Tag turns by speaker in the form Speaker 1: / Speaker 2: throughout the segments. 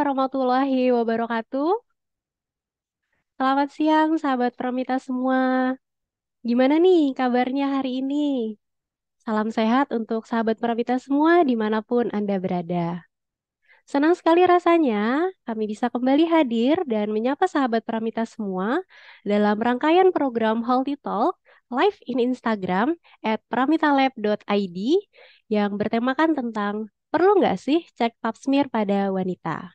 Speaker 1: warahmatullahi wabarakatuh. Selamat siang, sahabat Pramita semua. Gimana nih kabarnya hari ini? Salam sehat untuk sahabat Pramita semua dimanapun Anda berada. Senang sekali rasanya kami bisa kembali hadir dan menyapa sahabat Pramita semua dalam rangkaian program Healthy Talk live in Instagram @pramitalab.id yang bertemakan tentang perlu nggak sih cek pap smear pada wanita.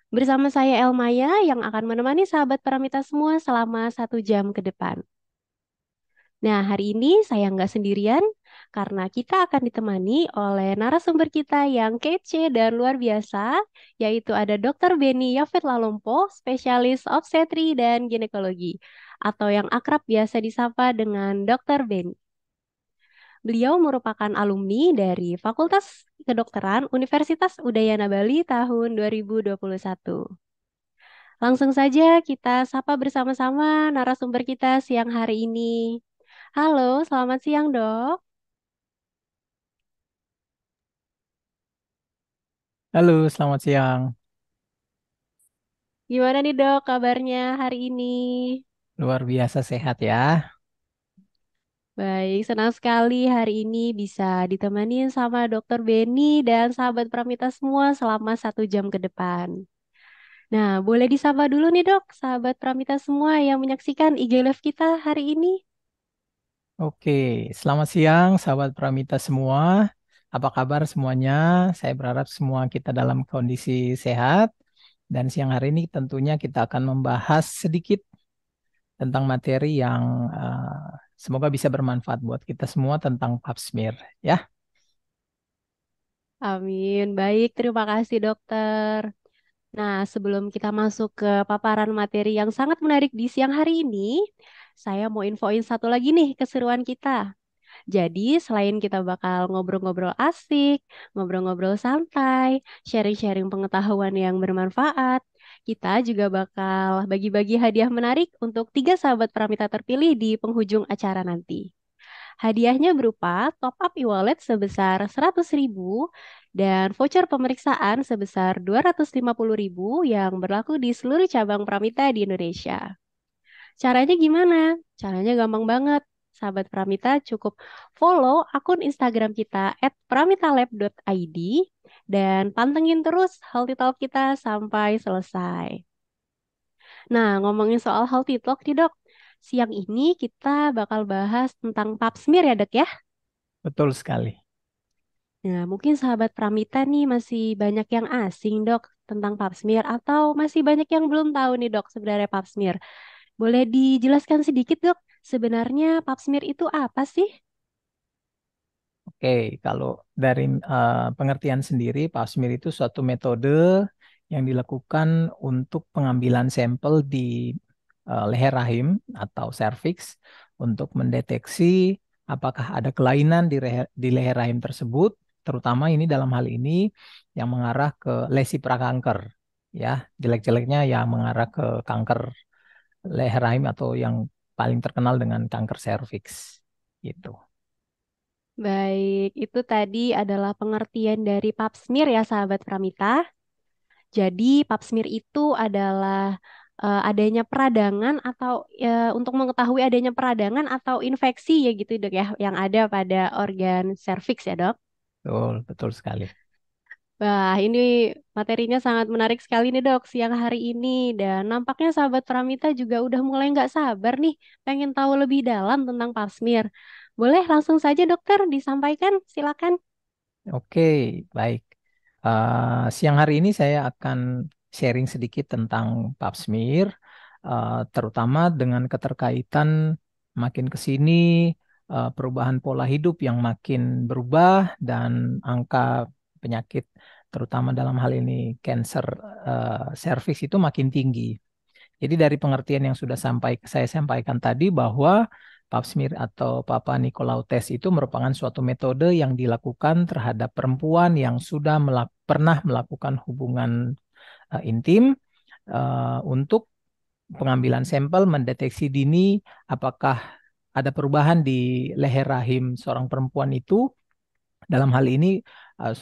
Speaker 1: Bersama saya Elmaya yang akan menemani sahabat Paramita semua selama 1 jam ke depan. Nah, hari ini saya nggak sendirian karena kita akan ditemani oleh narasumber kita yang kece dan luar biasa, yaitu ada Dr. Beni Yafet Lalompo, spesialis obstetri dan ginekologi, atau yang akrab biasa disapa dengan Dr. Beni. Beliau merupakan alumni dari Fakultas Kedokteran Universitas Udayana Bali tahun 2021. Langsung saja kita sapa bersama-sama narasumber kita siang hari ini. Halo, selamat siang, Dok.
Speaker 2: Halo, selamat siang.
Speaker 1: Gimana nih, Dok, kabarnya hari ini?
Speaker 2: Luar biasa sehat ya.
Speaker 1: Baik, senang sekali hari ini bisa ditemenin sama Dokter Beni dan sahabat Pramita semua selama 1 jam ke depan. Nah, boleh disapa dulu nih, Dok, sahabat Pramita semua yang menyaksikan IG Live kita hari ini.
Speaker 2: Oke, selamat siang sahabat Pramita semua. Apa kabar semuanya? Saya berharap semua kita dalam kondisi sehat. Dan siang hari ini tentunya kita akan membahas sedikit tentang materi yang semoga bisa bermanfaat buat kita semua tentang pap smear. Ya,
Speaker 1: Amin. Baik, terima kasih, Dokter. Nah, sebelum kita masuk ke paparan materi yang sangat menarik di siang hari ini, saya mau infoin satu lagi nih keseruan kita. Jadi, selain kita bakal ngobrol-ngobrol asik, ngobrol-ngobrol santai, sharing-sharing pengetahuan yang bermanfaat, kita juga bakal bagi-bagi hadiah menarik untuk 3 sahabat Pramita terpilih di penghujung acara nanti. Hadiahnya berupa top up e-wallet sebesar 100.000 dan voucher pemeriksaan sebesar 250.000 yang berlaku di seluruh cabang Pramita di Indonesia. Caranya gimana? Caranya gampang banget. Sahabat Pramita cukup follow akun Instagram kita @pramitalab.id dan pantengin terus Healthy Talk kita sampai selesai. Nah, ngomongin soal Healthy Talk nih dok, siang ini kita bakal bahas tentang pap smear ya dok ya.
Speaker 2: betul sekali.
Speaker 1: Nah, mungkin sahabat Pramita nih masih banyak yang asing dok tentang pap smear atau masih banyak yang belum tahu nih dok sebenarnya pap smear. Boleh dijelaskan sedikit dok, sebenarnya pap smear itu apa sih?
Speaker 2: Oke, kalau dari pengertian sendiri, pap smear itu suatu metode yang dilakukan untuk pengambilan sampel di leher rahim atau serviks untuk mendeteksi apakah ada kelainan di leher rahim tersebut, terutama ini dalam hal ini yang mengarah ke lesi prakanker, ya, jelek-jeleknya yang mengarah ke kanker leher rahim atau yang paling terkenal dengan kanker serviks, gitu.
Speaker 1: Baik, itu tadi adalah pengertian dari pap smear ya sahabat Pramita. Jadi pap smear itu adalah adanya peradangan atau untuk mengetahui adanya peradangan atau infeksi ya gitu dok ya yang ada pada organ serviks ya dok.
Speaker 2: Betul, betul sekali.
Speaker 1: Wah, ini materinya sangat menarik sekali nih dok siang hari ini dan nampaknya sahabat Pramita juga udah mulai nggak sabar nih pengen tahu lebih dalam tentang pap smear. Boleh langsung saja dokter disampaikan, silakan.
Speaker 2: Oke, baik. Siang hari ini saya akan sharing sedikit tentang pap smear, terutama dengan keterkaitan makin ke sini perubahan pola hidup yang makin berubah dan angka penyakit, terutama dalam hal ini cancer cervix itu makin tinggi. Jadi dari pengertian yang sudah saya sampaikan tadi bahwa pap smear atau Papa Nicolau test itu merupakan suatu metode yang dilakukan terhadap perempuan yang sudah pernah melakukan hubungan intim untuk pengambilan sampel mendeteksi dini apakah ada perubahan di leher rahim seorang perempuan itu Dalam hal ini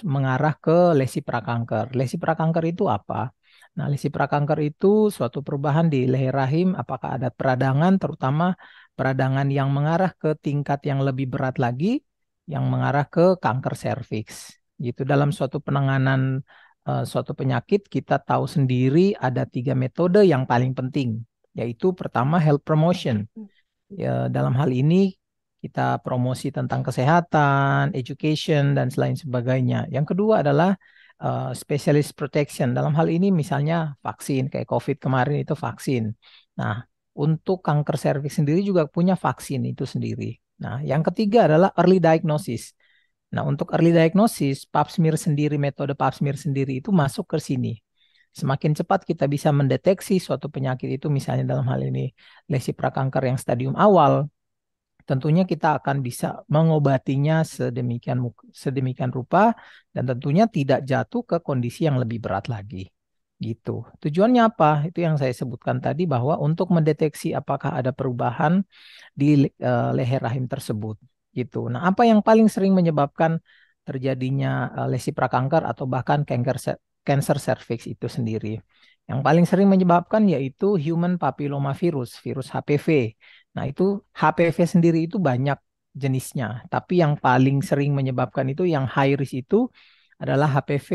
Speaker 2: mengarah ke lesi prakanker. Lesi prakanker itu apa? Nah, lesi prakanker itu suatu perubahan di leher rahim, apakah ada peradangan, terutama peradangan yang mengarah ke tingkat yang lebih berat lagi, yang mengarah ke kanker serviks. Gitu. Dalam suatu penanganan suatu penyakit, kita tahu sendiri ada 3 metode yang paling penting, yaitu pertama health promotion. Ya, dalam hal ini kita promosi tentang kesehatan, education, dan selain sebagainya. Yang kedua adalah specialist protection. Dalam hal ini misalnya vaksin, kayak COVID kemarin itu vaksin. Nah, untuk kanker serviks sendiri juga punya vaksin itu sendiri. Nah, yang ketiga adalah early diagnosis. Nah, untuk early diagnosis, pap smear sendiri, metode pap smear sendiri itu masuk ke sini. Semakin cepat kita bisa mendeteksi suatu penyakit itu, misalnya dalam hal ini lesi prakanker yang stadium awal, tentunya kita akan bisa mengobatinya sedemikian rupa dan tentunya tidak jatuh ke kondisi yang lebih berat lagi. Gitu. Tujuannya apa? Itu yang saya sebutkan tadi bahwa untuk mendeteksi apakah ada perubahan di leher rahim tersebut. Gitu. Nah, apa yang paling sering menyebabkan terjadinya lesi prakanker atau bahkan cancer cervix itu sendiri? Yang paling sering menyebabkan yaitu human papillomavirus, virus HPV. Nah, itu HPV sendiri itu banyak jenisnya, tapi yang paling sering menyebabkan itu yang high risk itu adalah HPV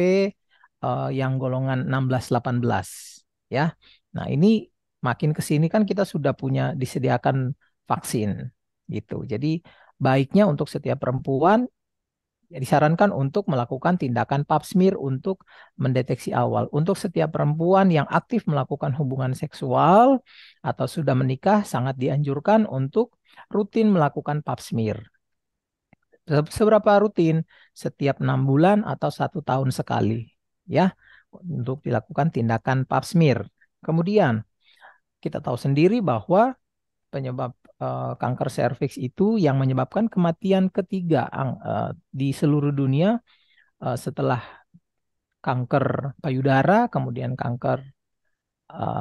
Speaker 2: yang golongan 16-18 ya. Nah, ini makin ke sini kan kita sudah punya disediakan vaksin gitu. Jadi baiknya untuk setiap perempuan ya, disarankan untuk melakukan tindakan pap smear untuk mendeteksi awal. Untuk setiap perempuan yang aktif melakukan hubungan seksual atau sudah menikah, sangat dianjurkan untuk rutin melakukan pap smear. Seberapa rutin? Setiap 6 bulan atau 1 tahun sekali, ya, untuk dilakukan tindakan pap smear. Kemudian kita tahu sendiri bahwa penyebab kanker serviks itu yang menyebabkan kematian ketiga di seluruh dunia setelah kanker payudara, kemudian kanker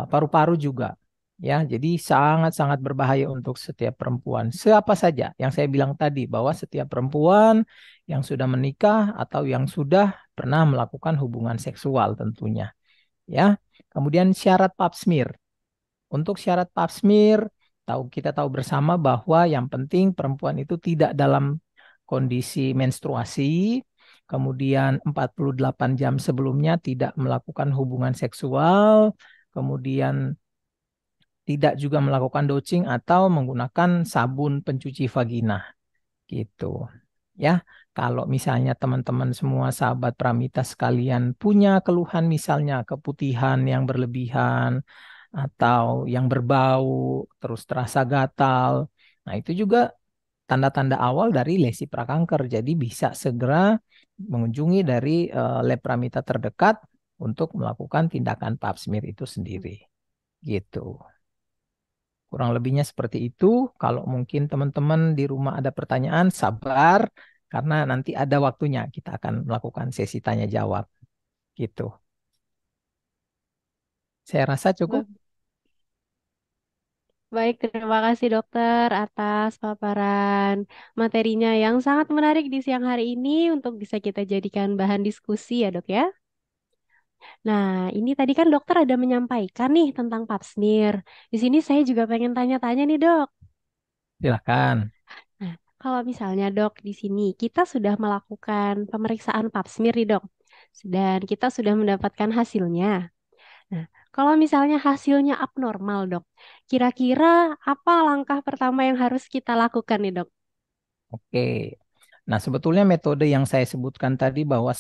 Speaker 2: paru-paru juga. Ya, jadi sangat-sangat berbahaya untuk setiap perempuan. Siapa saja yang saya bilang tadi bahwa setiap perempuan yang sudah menikah atau yang sudah pernah melakukan hubungan seksual tentunya. Ya, kemudian syarat pap smear. Untuk syarat pap smear, kita tahu bersama bahwa yang penting perempuan itu tidak dalam kondisi menstruasi, kemudian 48 jam sebelumnya tidak melakukan hubungan seksual, kemudian tidak juga melakukan dosing atau menggunakan sabun pencuci vagina gitu. Ya, kalau misalnya teman-teman semua sahabat Pramita sekalian punya keluhan misalnya keputihan yang berlebihan atau yang berbau, terus terasa gatal. Nah, itu juga tanda-tanda awal dari lesi prakanker. Jadi bisa segera mengunjungi dari lab Pramita terdekat untuk melakukan tindakan pap smear itu sendiri. Gitu. Kurang lebihnya seperti itu. Kalau mungkin teman-teman di rumah ada pertanyaan, sabar karena nanti ada waktunya kita akan melakukan sesi tanya jawab. Gitu. Saya rasa cukup.
Speaker 1: Ba- Baik, terima kasih dokter atas paparan materinya yang sangat menarik di siang hari ini untuk bisa kita jadikan bahan diskusi ya dok ya. Nah, ini tadi kan dokter ada menyampaikan nih tentang pap smear. Di sini saya juga pengen tanya-tanya nih dok.
Speaker 2: Silakan.
Speaker 1: Nah, kalau misalnya dok di sini kita sudah melakukan pemeriksaan pap smear nih dok, dan kita sudah mendapatkan hasilnya. Nah, kalau misalnya hasilnya abnormal dok, kira-kira apa langkah pertama yang harus kita lakukan nih dok?
Speaker 2: Oke. Nah, sebetulnya metode yang saya sebutkan tadi bahwa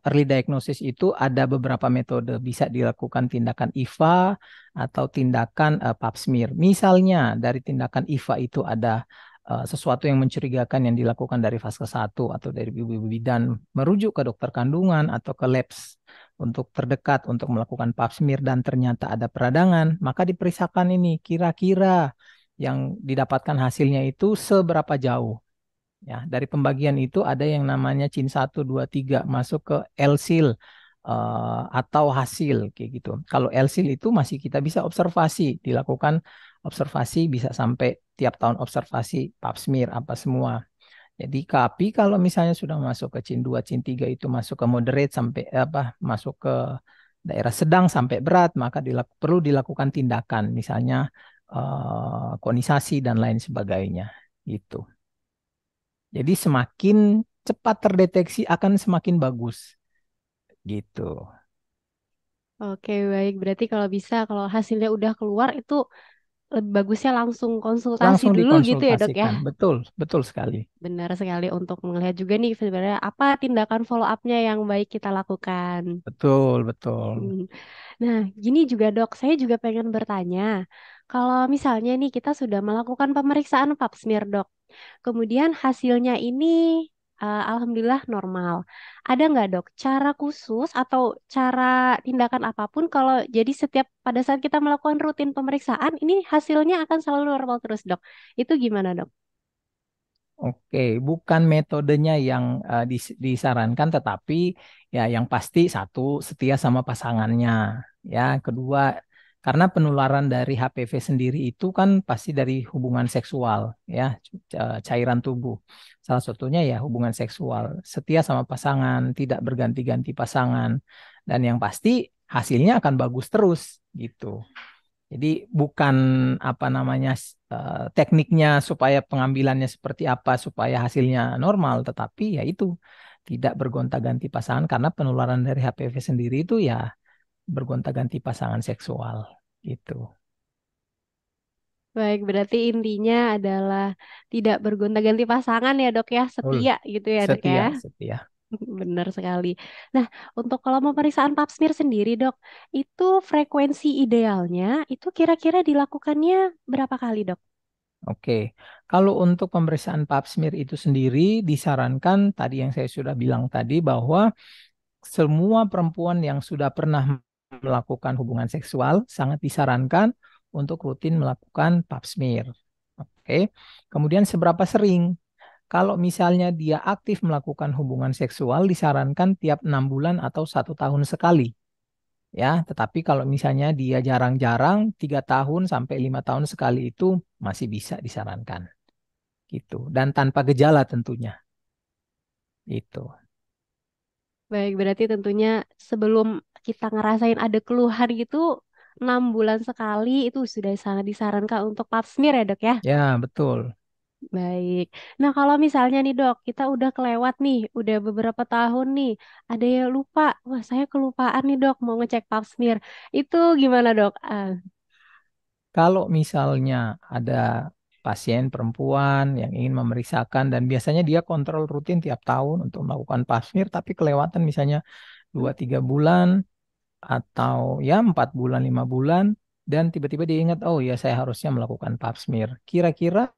Speaker 2: early diagnosis itu ada beberapa metode. Bisa dilakukan tindakan IVA atau tindakan pap smear. Misalnya dari tindakan IVA itu ada sesuatu yang mencurigakan yang dilakukan dari fase 1 atau dari ibu-ibu bidan merujuk ke dokter kandungan atau ke labs untuk terdekat untuk melakukan pap smear dan ternyata ada peradangan, maka diperiksakan ini kira-kira yang didapatkan hasilnya itu seberapa jauh. Ya, dari pembagian itu ada yang namanya CIN 1, 2, 3 masuk ke LSIL atau hasil kayak gitu. Kalau LSIL itu masih kita bisa observasi, dilakukan observasi bisa sampai tiap tahun observasi pap smear apa semua. Jadi KAPI kalau misalnya sudah masuk ke CIN 2, CIN 3 itu masuk ke moderate sampai masuk ke daerah sedang sampai berat, maka perlu dilakukan tindakan, misalnya konisasi dan lain sebagainya. Gitu. Jadi semakin cepat terdeteksi akan semakin bagus. Gitu.
Speaker 1: Oke, baik. Berarti kalau bisa, kalau hasilnya udah keluar itu lebih bagusnya langsung konsultasi
Speaker 2: Langsung
Speaker 1: dulu gitu ya, Dok ya.
Speaker 2: dikonsultasikan. Betul, betul sekali.
Speaker 1: Benar sekali untuk melihat juga nih sebenarnya apa tindakan follow up-nya yang baik kita lakukan.
Speaker 2: Betul, betul.
Speaker 1: Hmm. Nah, gini juga dok, saya juga pengen bertanya, kalau misalnya nih kita sudah melakukan pemeriksaan pap smear dok, kemudian hasilnya ini alhamdulillah normal. Ada nggak dok cara khusus atau cara tindakan apapun kalau jadi setiap pada saat kita melakukan rutin pemeriksaan ini hasilnya akan selalu normal terus dok? Itu gimana dok?
Speaker 2: Oke, bukan metodenya yang disarankan, tetapi ya yang pasti satu setia sama pasangannya. Ya, kedua karena penularan dari HPV sendiri itu kan pasti dari hubungan seksual, ya, cairan tubuh. Salah satunya ya hubungan seksual. Setia sama pasangan, tidak berganti-ganti pasangan, dan yang pasti hasilnya akan bagus terus gitu. Jadi bukan apa namanya tekniknya supaya pengambilannya seperti apa supaya hasilnya normal, tetapi ya itu tidak bergonta-ganti pasangan karena penularan dari HPV sendiri itu ya bergonta-ganti pasangan seksual gitu.
Speaker 1: Baik, berarti intinya adalah tidak bergonta-ganti pasangan ya dok ya,
Speaker 2: Betul.
Speaker 1: setia gitu ya dok ya.
Speaker 2: Setia, setia.
Speaker 1: Benar sekali. Nah, untuk kalau pemeriksaan pap smear sendiri dok, itu frekuensi idealnya itu kira-kira dilakukannya berapa kali dok?
Speaker 2: Oke, kalau untuk pemeriksaan pap smear itu sendiri disarankan tadi yang saya sudah bilang tadi bahwa semua perempuan yang sudah pernah melakukan hubungan seksual sangat disarankan untuk rutin melakukan pap smear. Oke. Kemudian seberapa sering? Kalau misalnya dia aktif melakukan hubungan seksual disarankan tiap 6 bulan atau 1 tahun sekali. Ya, tetapi kalau misalnya dia jarang-jarang 3 tahun sampai 5 tahun sekali itu masih bisa disarankan gitu. Dan tanpa gejala tentunya itu.
Speaker 1: Baik, berarti tentunya sebelum kita ngerasain ada keluhan gitu, 6 bulan sekali itu sudah sangat disarankan untuk pap smear ya dok ya?
Speaker 2: Ya, betul.
Speaker 1: Baik. Nah, kalau misalnya nih dok, kita udah kelewat nih, udah beberapa tahun nih, ada yang lupa, wah saya kelupaan nih dok, mau ngecek pap smear. Itu gimana dok?
Speaker 2: Kalau misalnya ada pasien perempuan yang ingin memeriksakan dan biasanya dia kontrol rutin tiap tahun untuk melakukan pap smear tapi kelewatan misalnya 2 3 bulan atau ya 4 bulan 5 bulan dan tiba-tiba dia ingat oh ya saya harusnya melakukan pap smear. Kira-kira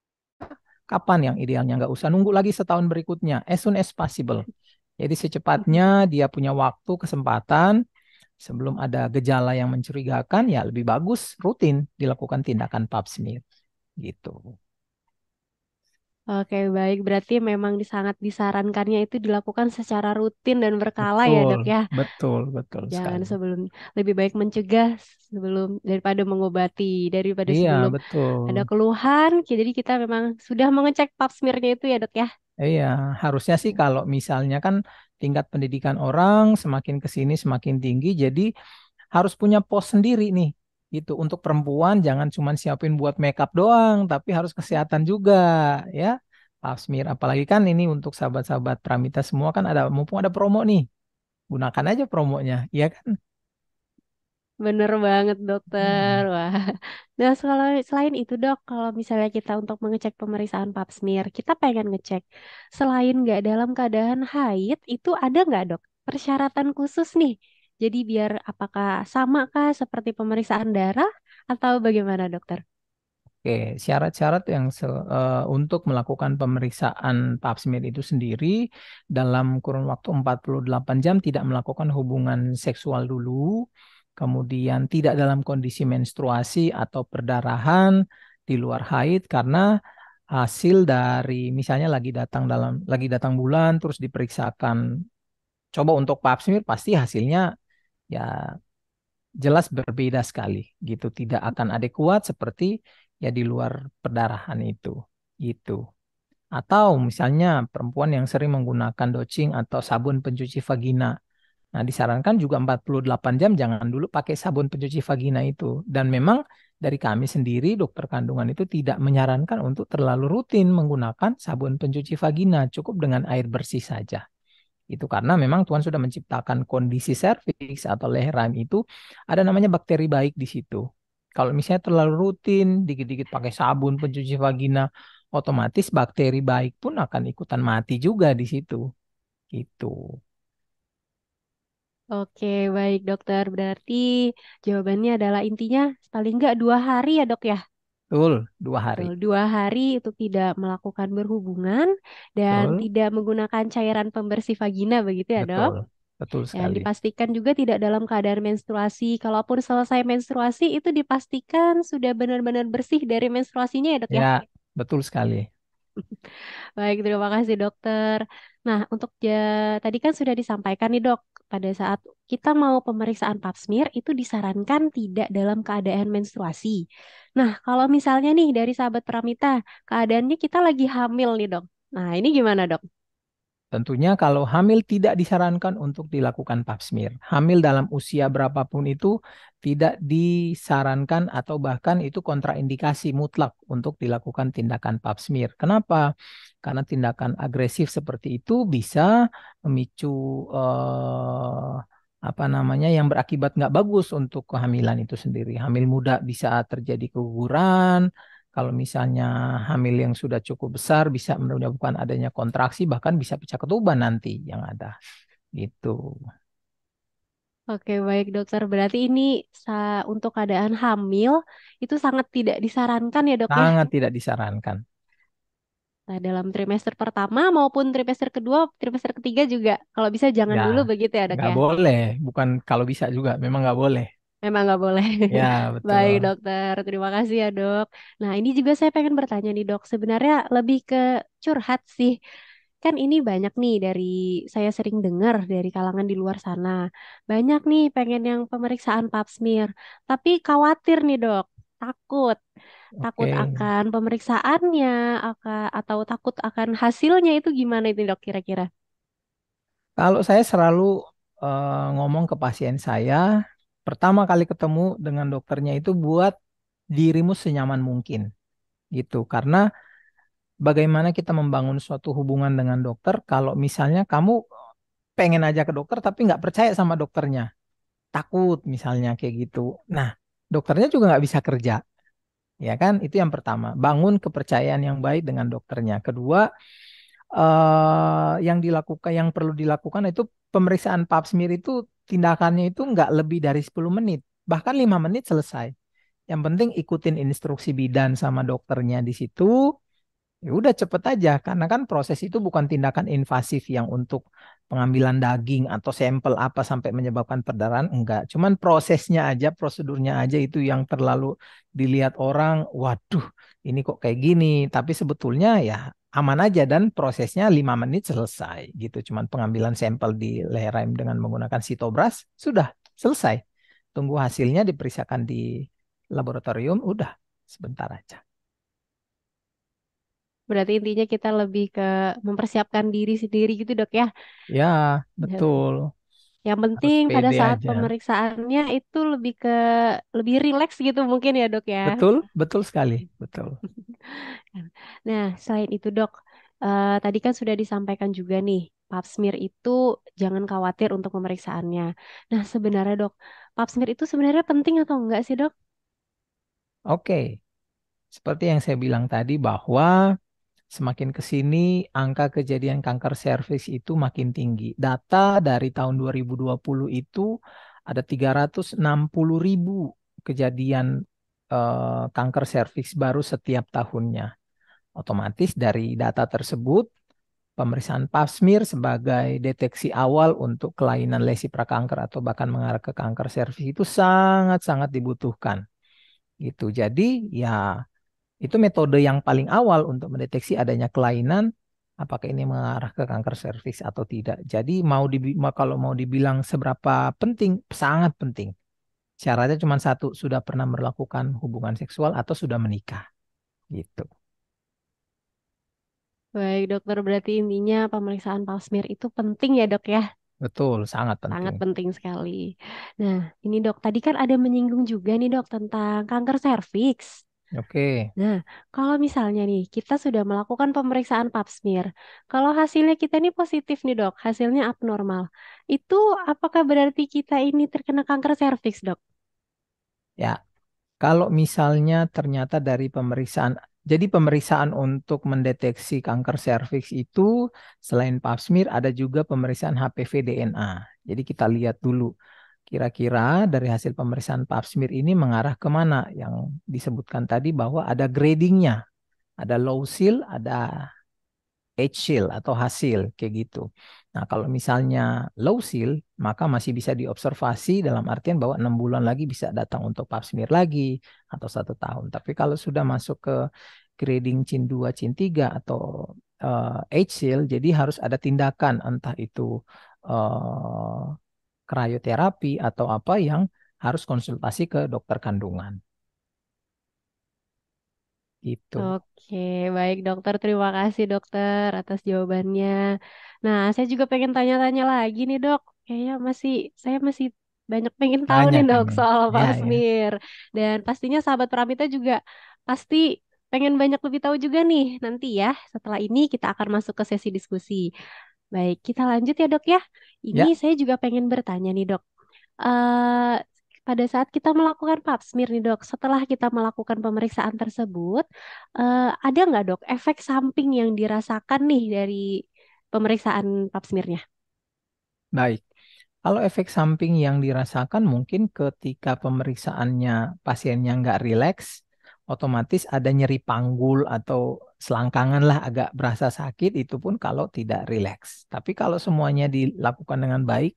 Speaker 2: kapan yang idealnya? Nggak usah nunggu lagi setahun berikutnya. As soon as possible. Jadi secepatnya dia punya waktu kesempatan sebelum ada gejala yang mencurigakan ya lebih bagus rutin dilakukan tindakan pap smear gitu.
Speaker 1: Oke, baik. Berarti memang sangat disarankannya itu dilakukan secara rutin dan berkala ya
Speaker 2: Betul,
Speaker 1: dok ya.
Speaker 2: betul, betul
Speaker 1: Jangan
Speaker 2: sekali.
Speaker 1: sebelum, lebih baik mencegah sebelum daripada mengobati, daripada
Speaker 2: Iya,
Speaker 1: sebelum ada
Speaker 2: betul.
Speaker 1: keluhan. Jadi kita memang sudah mengecek pap smearnya itu ya dok ya.
Speaker 2: Iya, harusnya sih kalau misalnya kan tingkat pendidikan orang semakin ke sini semakin tinggi, jadi harus punya pos sendiri nih. Gitu. Untuk perempuan jangan cuma siapin buat makeup doang, tapi harus kesehatan juga, ya. Pap smear apalagi kan ini untuk sahabat-sahabat Pramita semua kan ada mumpung ada promo nih. Gunakan aja promonya, ya kan?
Speaker 1: Bener banget dokter.
Speaker 2: Hmm.
Speaker 1: Wah. Nah, kalau selain itu dok, kalau misalnya kita untuk mengecek pemeriksaan pap smear, kita pengen ngecek selain nggak dalam keadaan haid, itu ada nggak dok persyaratan khusus nih? Jadi biar apakah sama kah seperti pemeriksaan darah atau bagaimana dokter?
Speaker 2: Oke, syarat-syarat yang untuk melakukan pemeriksaan pap smear itu sendiri dalam kurun waktu 48 jam tidak melakukan hubungan seksual dulu, kemudian tidak dalam kondisi menstruasi atau perdarahan di luar haid karena hasil dari misalnya lagi datang bulan terus diperiksakan coba untuk pap smear pasti hasilnya ya jelas berbeda sekali gitu tidak akan adekuat seperti ya di luar perdarahan itu gitu. Atau misalnya perempuan yang sering menggunakan docing atau sabun pencuci vagina. Nah, disarankan juga 48 jam jangan dulu pakai sabun pencuci vagina itu. Dan memang dari kami sendiri, dokter kandungan itu tidak menyarankan untuk terlalu rutin menggunakan sabun pencuci vagina. Cukup dengan air bersih saja. Itu karena memang Tuhan sudah menciptakan kondisi serviks atau leher rahim itu ada namanya bakteri baik di situ. Kalau misalnya terlalu rutin, dikit-dikit pakai sabun pencuci vagina, otomatis bakteri baik pun akan ikutan mati juga di situ. Gitu.
Speaker 1: Oke, baik dokter. Berarti jawabannya adalah intinya paling nggak 2 hari ya dok ya?
Speaker 2: Betul, 2 hari.
Speaker 1: Betul, 2 hari untuk tidak melakukan berhubungan dan
Speaker 2: Betul,
Speaker 1: tidak menggunakan cairan pembersih vagina begitu ya dok?
Speaker 2: betul, betul
Speaker 1: Dan
Speaker 2: sekali.
Speaker 1: dipastikan juga tidak dalam keadaan menstruasi. Kalaupun selesai menstruasi itu dipastikan sudah benar-benar bersih dari menstruasinya ya dok ya?
Speaker 2: Ya, betul sekali.
Speaker 1: Baik, terima kasih dokter. Nah, tadi kan sudah disampaikan nih dok, pada saat kita mau pemeriksaan pap smear itu disarankan tidak dalam keadaan menstruasi. Nah, kalau misalnya nih dari sahabat Pramita, keadaannya kita lagi hamil nih dok. Nah, ini gimana dok?
Speaker 2: Tentunya kalau hamil tidak disarankan untuk dilakukan pap smear. Hamil dalam usia berapapun itu tidak disarankan atau bahkan itu kontraindikasi mutlak untuk dilakukan tindakan pap smear. Kenapa? Karena tindakan agresif seperti itu bisa memicu eh, apa namanya yang berakibat nggak bagus untuk kehamilan itu sendiri. Hamil muda bisa terjadi keguguran, kalau misalnya hamil yang sudah cukup besar bisa menyebabkan adanya kontraksi bahkan bisa pecah ketuban nanti yang ada gitu.
Speaker 1: Oke, baik dokter. Berarti ini untuk keadaan hamil itu sangat tidak disarankan ya dok ya?
Speaker 2: Sangat tidak disarankan.
Speaker 1: Nah, dalam trimester pertama maupun trimester kedua, trimester ketiga juga. Kalau bisa jangan
Speaker 2: Ya,
Speaker 1: dulu begitu ya dok
Speaker 2: nggak
Speaker 1: ya?
Speaker 2: boleh. Bukan kalau bisa juga, memang nggak boleh.
Speaker 1: Memang nggak boleh.
Speaker 2: Ya,
Speaker 1: Baik,
Speaker 2: betul.
Speaker 1: dokter. Terima kasih ya, dok. Nah, ini juga saya pengen bertanya nih, dok. Sebenarnya lebih ke curhat sih. Kan ini banyak nih dari saya sering dengar dari kalangan di luar sana. Banyak nih pengen yang pemeriksaan pap smear. Tapi khawatir nih, dok. Takut. Takut
Speaker 2: Oke.
Speaker 1: akan pemeriksaannya, atau takut akan hasilnya itu gimana itu, dok, kira-kira?
Speaker 2: Kalau saya selalu ngomong ke pasien saya, pertama kali ketemu dengan dokternya itu buat dirimu senyaman mungkin gitu. Karena bagaimana kita membangun suatu hubungan dengan dokter kalau misalnya kamu pengen aja ke dokter tapi nggak percaya sama dokternya, takut misalnya kayak gitu. Nah, dokternya juga nggak bisa kerja, ya kan? Itu yang pertama, bangun kepercayaan yang baik dengan dokternya. Kedua, yang dilakukan, yang perlu dilakukan itu pemeriksaan pap smear itu tindakannya itu nggak lebih dari 10 menit, bahkan 5 menit selesai. Yang penting ikutin instruksi bidan sama dokternya di situ. Ya udah cepet aja, karena kan proses itu bukan tindakan invasif yang untuk pengambilan daging atau sampel apa sampai menyebabkan perdarahan, enggak. Cuman prosesnya aja, prosedurnya aja itu yang terlalu dilihat orang, waduh ini kok kayak gini. Tapi sebetulnya ya aman aja dan prosesnya 5 menit selesai gitu. Cuman pengambilan sampel di leher rahim dengan menggunakan sitobras, sudah selesai. Tunggu hasilnya diperiksakan di laboratorium, udah sebentar aja.
Speaker 1: Berarti intinya kita lebih ke mempersiapkan diri sendiri gitu, dok ya.
Speaker 2: Ya,
Speaker 1: Ya.
Speaker 2: betul.
Speaker 1: Yang
Speaker 2: Harus
Speaker 1: penting pada
Speaker 2: pede
Speaker 1: saat
Speaker 2: aja.
Speaker 1: pemeriksaannya itu lebih rileks gitu mungkin ya, dok ya.
Speaker 2: Betul, betul sekali. Betul.
Speaker 1: Nah, selain itu, dok, tadi kan sudah disampaikan juga nih, pap smear itu jangan khawatir untuk pemeriksaannya. Nah, sebenarnya, dok, pap smear itu sebenarnya penting atau enggak sih, dok?
Speaker 2: Oke, seperti yang saya bilang tadi bahwa semakin ke sini angka kejadian kanker serviks itu makin tinggi. Data dari tahun 2020 itu ada 360.000 kejadian kanker serviks baru setiap tahunnya. Otomatis dari data tersebut pemeriksaan pap smear sebagai deteksi awal untuk kelainan lesi prakanker atau bahkan mengarah ke kanker serviks itu sangat-sangat dibutuhkan gitu. Jadi ya itu metode yang paling awal untuk mendeteksi adanya kelainan apakah ini mengarah ke kanker serviks atau tidak. Jadi kalau mau dibilang seberapa penting, sangat penting. Syaratnya cuma satu, sudah pernah melakukan hubungan seksual atau sudah menikah gitu.
Speaker 1: Baik dokter, berarti intinya pemeriksaan pap smear itu penting ya dok ya?
Speaker 2: Betul, sangat
Speaker 1: Sangat
Speaker 2: penting.
Speaker 1: penting sekali. Nah, ini dok, tadi kan ada menyinggung juga nih dok tentang kanker serviks.
Speaker 2: Oke,
Speaker 1: Nah, kalau misalnya nih kita sudah melakukan pemeriksaan pap smear, kalau hasilnya kita ini positif nih dok, hasilnya abnormal, itu apakah berarti kita ini terkena kanker serviks dok?
Speaker 2: ya. Kalau misalnya ternyata dari pemeriksaan, jadi pemeriksaan untuk mendeteksi kanker serviks itu selain pap smear ada juga pemeriksaan HPV DNA. Jadi kita lihat dulu kira-kira dari hasil pemeriksaan pap smear ini mengarah kemana yang disebutkan tadi bahwa ada gradingnya, ada low seal, ada HSIL atau hasil kayak gitu. Nah, kalau misalnya low seal, maka masih bisa diobservasi dalam artian bahwa 6 bulan lagi bisa datang untuk pap smear lagi atau 1 tahun. Tapi kalau sudah masuk ke grading CIN 2, CIN 3 atau HSIL, jadi harus ada tindakan entah itu eh, krioterapi atau apa yang harus konsultasi ke dokter kandungan. Gitu.
Speaker 1: Oke, baik dokter. Terima kasih dokter atas jawabannya. Nah, saya juga pengen tanya-tanya lagi nih dok. Kayaknya saya masih banyak pengen tahu nih
Speaker 2: Banyak
Speaker 1: dok
Speaker 2: ini.
Speaker 1: soal
Speaker 2: Ya,
Speaker 1: pap
Speaker 2: ya.
Speaker 1: smear. Dan pastinya sahabat Pramita juga pasti pengen banyak lebih tahu juga nih. Nanti ya, setelah ini kita akan masuk ke sesi diskusi. Baik, kita lanjut ya dok ya. Ini
Speaker 2: Ya,
Speaker 1: saya juga pengen bertanya nih dok. eh Pada saat kita melakukan pap smear nih dok, setelah kita melakukan pemeriksaan tersebut, ada nggak dok efek samping yang dirasakan nih dari pemeriksaan pap smearnya?
Speaker 2: baik. Kalau efek samping yang dirasakan mungkin ketika pemeriksaannya pasiennya nggak rileks, otomatis ada nyeri panggul atau selangkangan lah agak berasa sakit, itu pun kalau tidak rileks. Tapi kalau semuanya dilakukan dengan baik,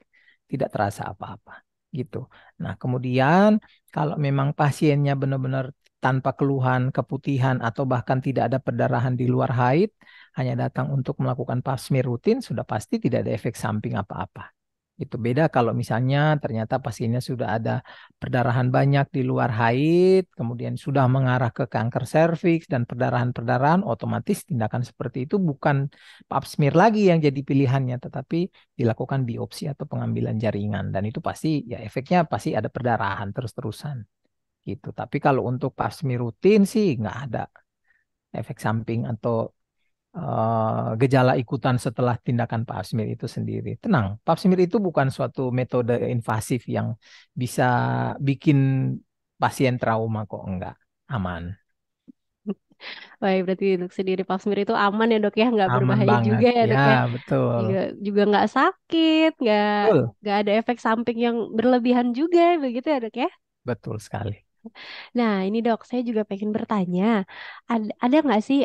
Speaker 2: tidak terasa apa-apa. Gitu. Nah, kemudian kalau memang pasiennya benar-benar tanpa keluhan, keputihan, atau bahkan tidak ada perdarahan di luar haid, hanya datang untuk melakukan pap smear rutin, sudah pasti tidak ada efek samping apa-apa. Itu beda kalau misalnya ternyata pasiennya sudah ada perdarahan banyak di luar haid, kemudian sudah mengarah ke kanker serviks dan perdarahan-perdarahan, otomatis tindakan seperti itu bukan pap smear lagi yang jadi pilihannya, tetapi dilakukan biopsi atau pengambilan jaringan. Dan itu pasti ya efeknya pasti ada perdarahan terus-terusan gitu. Tapi kalau untuk pap smear rutin sih nggak ada efek samping atau gejala ikutan setelah tindakan pap smear itu sendiri. Tenang, pap smear itu bukan suatu metode invasif yang bisa bikin pasien trauma kok, enggak. Aman.
Speaker 1: Baik, berarti untuk sendiri pap smear itu aman ya dok ya, nggak
Speaker 2: Aman
Speaker 1: berbahaya
Speaker 2: banget.
Speaker 1: juga ya
Speaker 2: Ya,
Speaker 1: dok ya,
Speaker 2: betul.
Speaker 1: juga juga nggak sakit,
Speaker 2: Betul.
Speaker 1: nggak ada efek samping yang berlebihan juga, begitu ya dok ya?
Speaker 2: Betul sekali.
Speaker 1: Nah, ini dok, saya juga pengen bertanya, ada nggak sih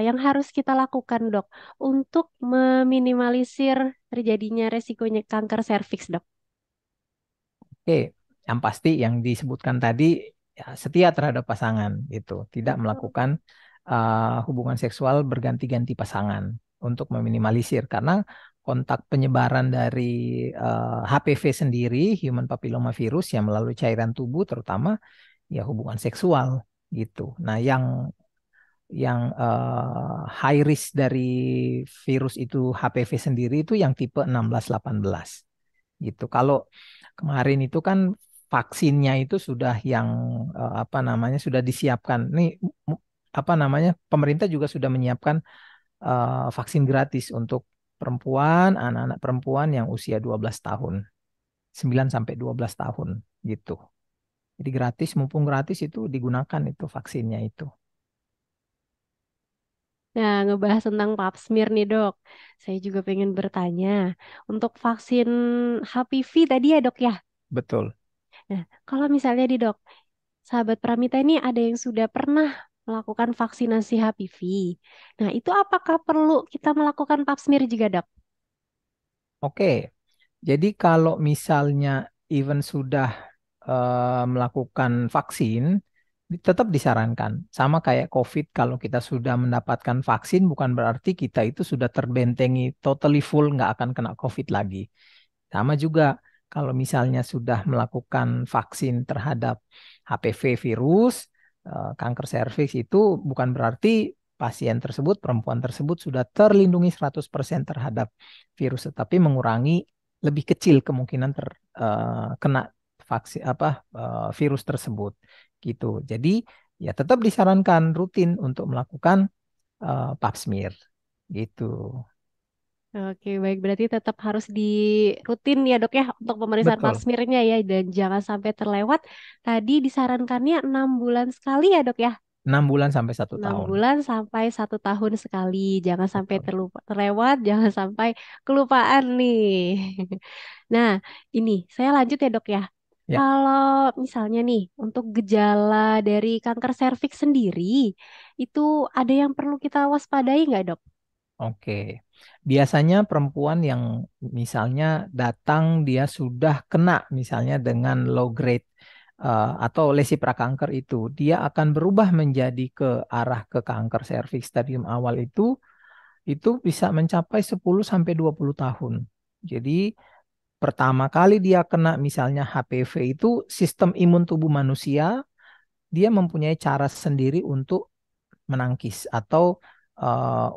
Speaker 1: yang harus kita lakukan dok untuk meminimalisir terjadinya resikonya kanker serviks dok?
Speaker 2: Oke, yang pasti yang disebutkan tadi ya, setia terhadap pasangan itu, tidak
Speaker 1: Betul.
Speaker 2: melakukan hubungan seksual berganti-ganti pasangan untuk meminimalisir karena kontak penyebaran dari HPV sendiri, human papilloma virus yang melalui cairan tubuh terutama ya hubungan seksual gitu. Nah, yang high risk dari virus itu HPV sendiri itu yang tipe 16-18 gitu. Kalau kemarin itu kan vaksinnya itu sudah yang apa namanya sudah disiapkan. Nih apa namanya pemerintah juga sudah menyiapkan vaksin gratis untuk perempuan, anak-anak perempuan yang usia 12 tahun, 9 sampai 12 tahun gitu. Jadi gratis, mumpung gratis itu digunakan itu vaksinnya itu.
Speaker 1: Nah, ngebahas tentang pap smear nih dok, saya juga pengen bertanya, untuk vaksin HPV tadi ya dok ya?
Speaker 2: Betul.
Speaker 1: Nah, kalau misalnya di dok, sahabat Pramita ini ada yang sudah pernah melakukan vaksinasi HPV. Nah, itu apakah perlu kita melakukan pap smear juga, Dok?
Speaker 2: Oke. Jadi kalau misalnya even sudah melakukan vaksin, tetap disarankan. Sama kayak COVID, kalau kita sudah mendapatkan vaksin, bukan berarti kita itu sudah terbentengi totally full, nggak akan kena COVID lagi. Sama juga kalau misalnya sudah melakukan vaksin terhadap HPV virus, kanker serviks itu bukan berarti pasien tersebut, perempuan tersebut sudah terlindungi 100% terhadap virus, tetapi mengurangi lebih kecil kemungkinan terkena vaksin virus tersebut gitu. Jadi ya tetap disarankan rutin untuk melakukan pap smear gitu.
Speaker 1: Oke, baik. Berarti tetap harus di rutin ya dok ya untuk pemeriksaan pap
Speaker 2: Betul.
Speaker 1: smear-nya ya. Dan jangan sampai terlewat. Tadi disarankannya 6 bulan sekali ya dok ya.
Speaker 2: 6 bulan sampai satu
Speaker 1: 6
Speaker 2: tahun.
Speaker 1: bulan sampai 1 tahun sekali. Jangan sampai
Speaker 2: Betul.
Speaker 1: terlewat, jangan sampai kelupaan nih. Nah, ini saya lanjut ya dok ya.
Speaker 2: Ya,
Speaker 1: Kalau misalnya nih, untuk gejala dari kanker serviks sendiri, itu ada yang perlu kita waspadai nggak dok?
Speaker 2: oke. Biasanya perempuan yang misalnya datang dia sudah kena misalnya dengan low grade atau lesi prakanker itu, dia akan berubah menjadi ke arah ke kanker serviks stadium awal itu bisa mencapai 10 sampai 20 tahun. Jadi pertama kali dia kena misalnya HPV itu sistem imun tubuh manusia dia mempunyai cara sendiri untuk menangkis atau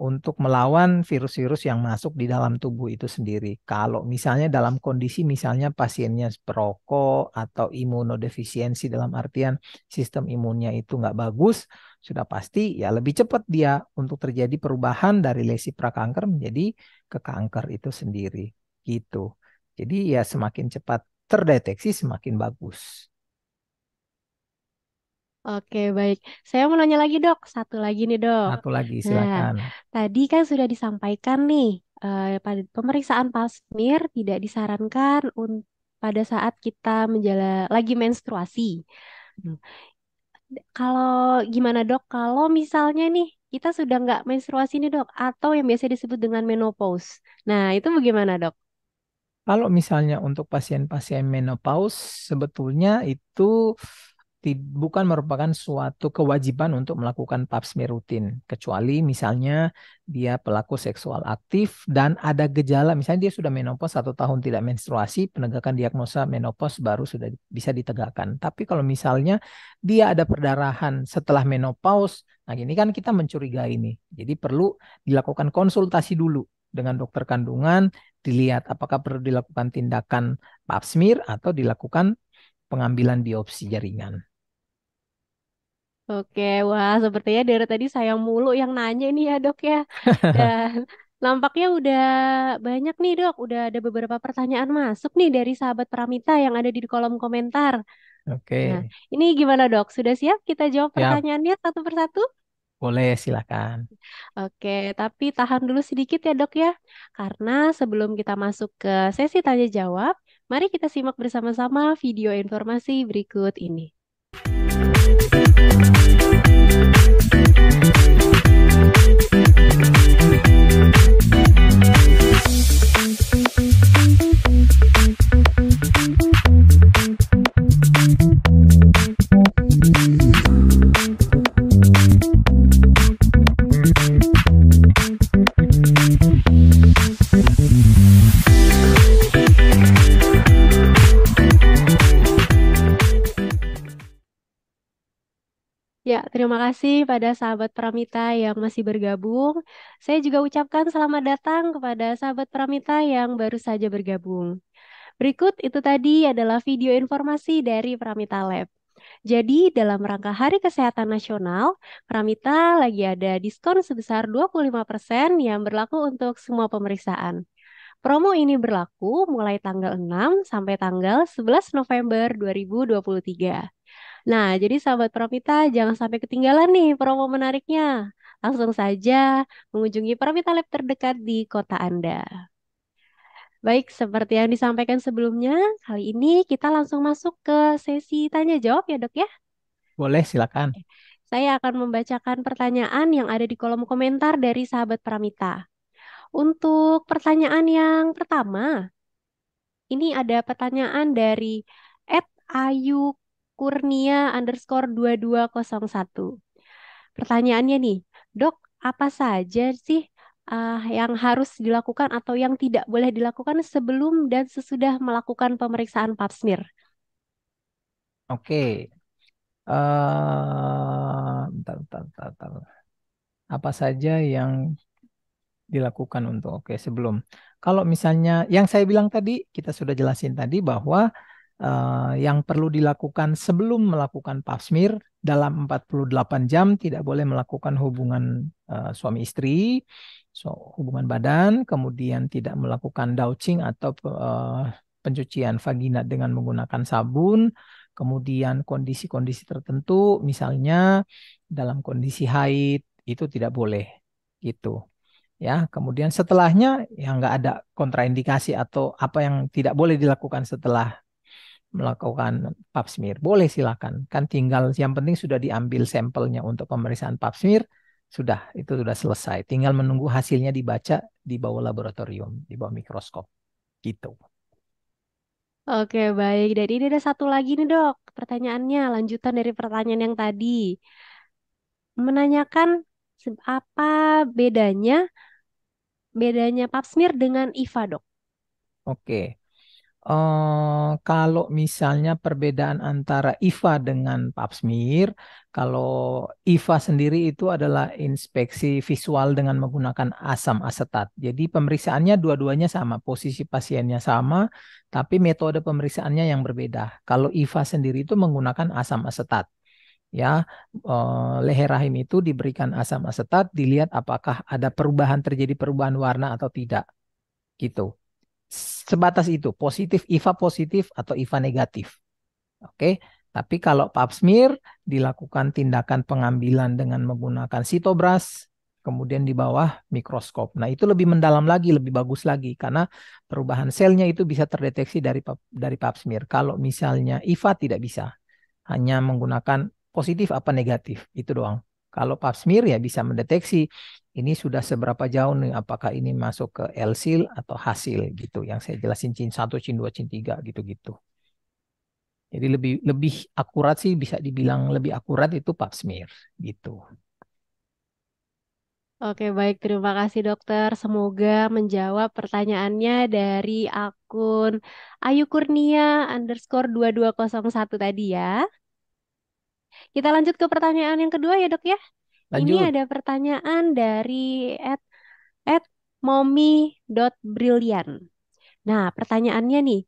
Speaker 2: untuk melawan virus-virus yang masuk di dalam tubuh itu sendiri. Kalau misalnya dalam kondisi misalnya pasiennya perokok atau imunodefisiensi dalam artian sistem imunnya itu nggak bagus, sudah pasti ya lebih cepat dia untuk terjadi perubahan dari lesi prakanker menjadi ke kanker itu sendiri. Gitu. Jadi ya semakin cepat terdeteksi semakin bagus.
Speaker 1: Oke, baik. Saya mau nanya lagi, Dok. Satu lagi nih, Dok.
Speaker 2: Satu lagi
Speaker 1: Nah,
Speaker 2: silakan.
Speaker 1: tadi kan sudah disampaikan nih, pada pemeriksaan pap smear tidak disarankan pada saat kita lagi menstruasi. Hmm. Kalau gimana, Dok? Kalau misalnya nih, kita sudah nggak menstruasi nih, Dok, atau yang biasa disebut dengan menopause. Nah, itu bagaimana, Dok?
Speaker 2: Kalau misalnya untuk pasien-pasien menopause, sebetulnya itu bukan merupakan suatu kewajiban untuk melakukan pap smear rutin, kecuali misalnya dia pelaku seksual aktif dan ada gejala, misalnya dia sudah menopause 1 tahun tidak menstruasi, penegakan diagnosa menopause baru sudah bisa ditegakkan. Tapi kalau misalnya dia ada perdarahan setelah menopause, nah ini kan kita mencurigai ini, jadi perlu dilakukan konsultasi dulu dengan dokter kandungan dilihat apakah perlu dilakukan tindakan pap smear atau dilakukan pengambilan biopsi jaringan.
Speaker 1: Oke, wah sepertinya dari tadi saya mulu yang nanya ini ya dok ya. Dan nampaknya udah banyak nih dok, udah ada beberapa pertanyaan masuk nih dari sahabat Pramita yang ada di kolom komentar. Nah,
Speaker 2: Oke,
Speaker 1: ini gimana dok? Sudah siap kita jawab
Speaker 2: siap.
Speaker 1: pertanyaannya satu persatu?
Speaker 2: Boleh, silakan.
Speaker 1: Oke, tapi tahan dulu sedikit ya dok ya. Karena sebelum kita masuk ke sesi tanya jawab, mari kita simak bersama-sama video informasi berikut ini. Ya, terima kasih pada sahabat Pramita yang masih bergabung. Saya juga ucapkan selamat datang kepada sahabat Pramita yang baru saja bergabung. Berikut itu tadi adalah video informasi dari Pramita Lab. Jadi, dalam rangka Hari Kesehatan Nasional, Pramita lagi ada diskon sebesar 25% yang berlaku untuk semua pemeriksaan. Promo ini berlaku mulai tanggal 6 sampai tanggal 11 November 2023. Nah, jadi sahabat Pramita jangan sampai ketinggalan nih promo menariknya. Langsung saja mengunjungi Pramita Lab terdekat di kota Anda. Baik, seperti yang disampaikan sebelumnya, kali ini kita langsung masuk ke sesi tanya jawab ya, Dok ya.
Speaker 2: Boleh, silakan.
Speaker 1: Saya akan membacakan pertanyaan yang ada di kolom komentar dari sahabat Pramita. Untuk pertanyaan yang pertama, ini ada pertanyaan dari Ayu Kurnia underscore 2201. Pertanyaannya nih, dok, apa saja sih yang harus dilakukan atau yang tidak boleh dilakukan sebelum dan sesudah melakukan pemeriksaan pap smear?
Speaker 2: Oke. Bentar, bentar, bentar, bentar. Apa saja yang dilakukan untuk oke sebelum. Kalau misalnya yang saya bilang tadi, kita sudah jelasin tadi bahwa yang perlu dilakukan sebelum melakukan pap smear dalam 48 jam tidak boleh melakukan hubungan suami istri, hubungan badan, kemudian tidak melakukan douching atau pencucian vagina dengan menggunakan sabun, kemudian kondisi-kondisi tertentu, misalnya dalam kondisi haid itu tidak boleh gitu ya. Kemudian setelahnya ya nggak ada kontraindikasi atau apa yang tidak boleh dilakukan setelah melakukan pap smear. Boleh silakan. Kan tinggal yang penting sudah diambil sampelnya untuk pemeriksaan pap smear, sudah itu sudah selesai. Tinggal menunggu hasilnya dibaca di bawah laboratorium, di bawah mikroskop gitu.
Speaker 1: Oke, baik. Dan ini ada satu lagi nih, Dok. Pertanyaannya, lanjutan dari pertanyaan yang tadi. Menanyakan apa bedanya bedanya pap smear dengan IVA, Dok?
Speaker 2: Oke. Kalau misalnya perbedaan antara IVA dengan pap smear, kalau IVA sendiri itu adalah inspeksi visual dengan menggunakan asam asetat. Jadi pemeriksaannya dua-duanya sama, posisi pasiennya sama, tapi metode pemeriksaannya yang berbeda. Kalau IVA sendiri itu menggunakan asam asetat. Ya, leher rahim itu diberikan asam asetat, dilihat apakah ada perubahan terjadi perubahan warna atau tidak, gitu. Sebatas itu, positif IVA positif atau IVA negatif. Oke, tapi kalau pap smear dilakukan tindakan pengambilan dengan menggunakan sitobras, kemudian di bawah mikroskop. Nah, itu lebih mendalam lagi, lebih bagus lagi karena perubahan selnya itu bisa terdeteksi dari pap smear. Kalau misalnya IVA tidak bisa, hanya menggunakan positif apa negatif, itu doang. Kalau pap smear ya bisa mendeteksi ini sudah seberapa jauh nih, apakah ini masuk ke L-seal atau hasil gitu. Yang saya jelasin cin 1, cin 2, cin 3 gitu-gitu. Jadi lebih lebih akurat sih bisa dibilang lebih akurat itu pap smear gitu.
Speaker 1: Oke, baik. Terima kasih, Dokter. Semoga menjawab pertanyaannya dari akun Ayu Kurnia _2201 tadi ya. Kita lanjut ke pertanyaan yang kedua ya, Dok ya. Ini
Speaker 2: Lanjut.
Speaker 1: ada pertanyaan dari at mommy.brilliant. Nah, pertanyaannya nih,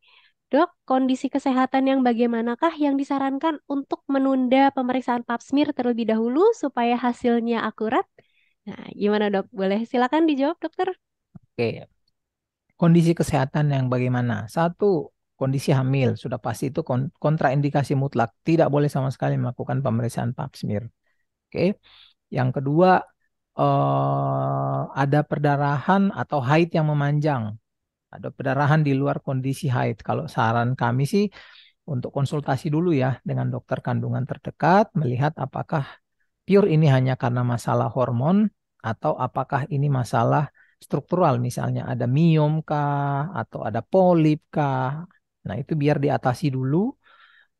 Speaker 1: Dok, kondisi kesehatan yang bagaimanakah yang disarankan untuk menunda pemeriksaan pap smear terlebih dahulu supaya hasilnya akurat? Nah, gimana, Dok? Boleh silakan dijawab, Dokter.
Speaker 2: Oke, kondisi kesehatan yang bagaimana? Satu, kondisi hamil sudah pasti itu kontraindikasi mutlak, tidak boleh sama sekali melakukan pemeriksaan pap smear. Oke. Yang kedua, ada perdarahan atau haid yang memanjang. Ada perdarahan di luar kondisi haid. Kalau saran kami sih untuk konsultasi dulu ya dengan dokter kandungan terdekat, melihat apakah pure ini hanya karena masalah hormon atau apakah ini masalah struktural, misalnya ada miom kah atau ada polip kah. Nah, itu biar diatasi dulu.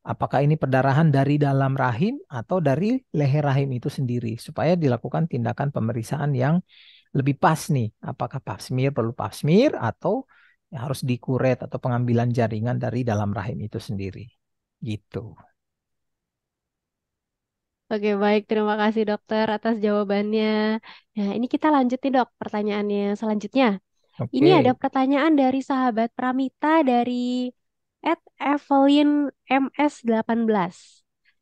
Speaker 2: Apakah ini perdarahan dari dalam rahim atau dari leher rahim itu sendiri, supaya dilakukan tindakan pemeriksaan yang lebih pas nih. Apakah pap smear perlu pap smear atau ya harus dikuret atau pengambilan jaringan dari dalam rahim itu sendiri. Gitu.
Speaker 1: Oke, baik. Terima kasih, Dokter, atas jawabannya. Nah, ini kita lanjut nih, Dok, pertanyaannya selanjutnya. Ini ada
Speaker 2: Oke,
Speaker 1: pertanyaan dari sahabat Pramita dari Evelyn MS18.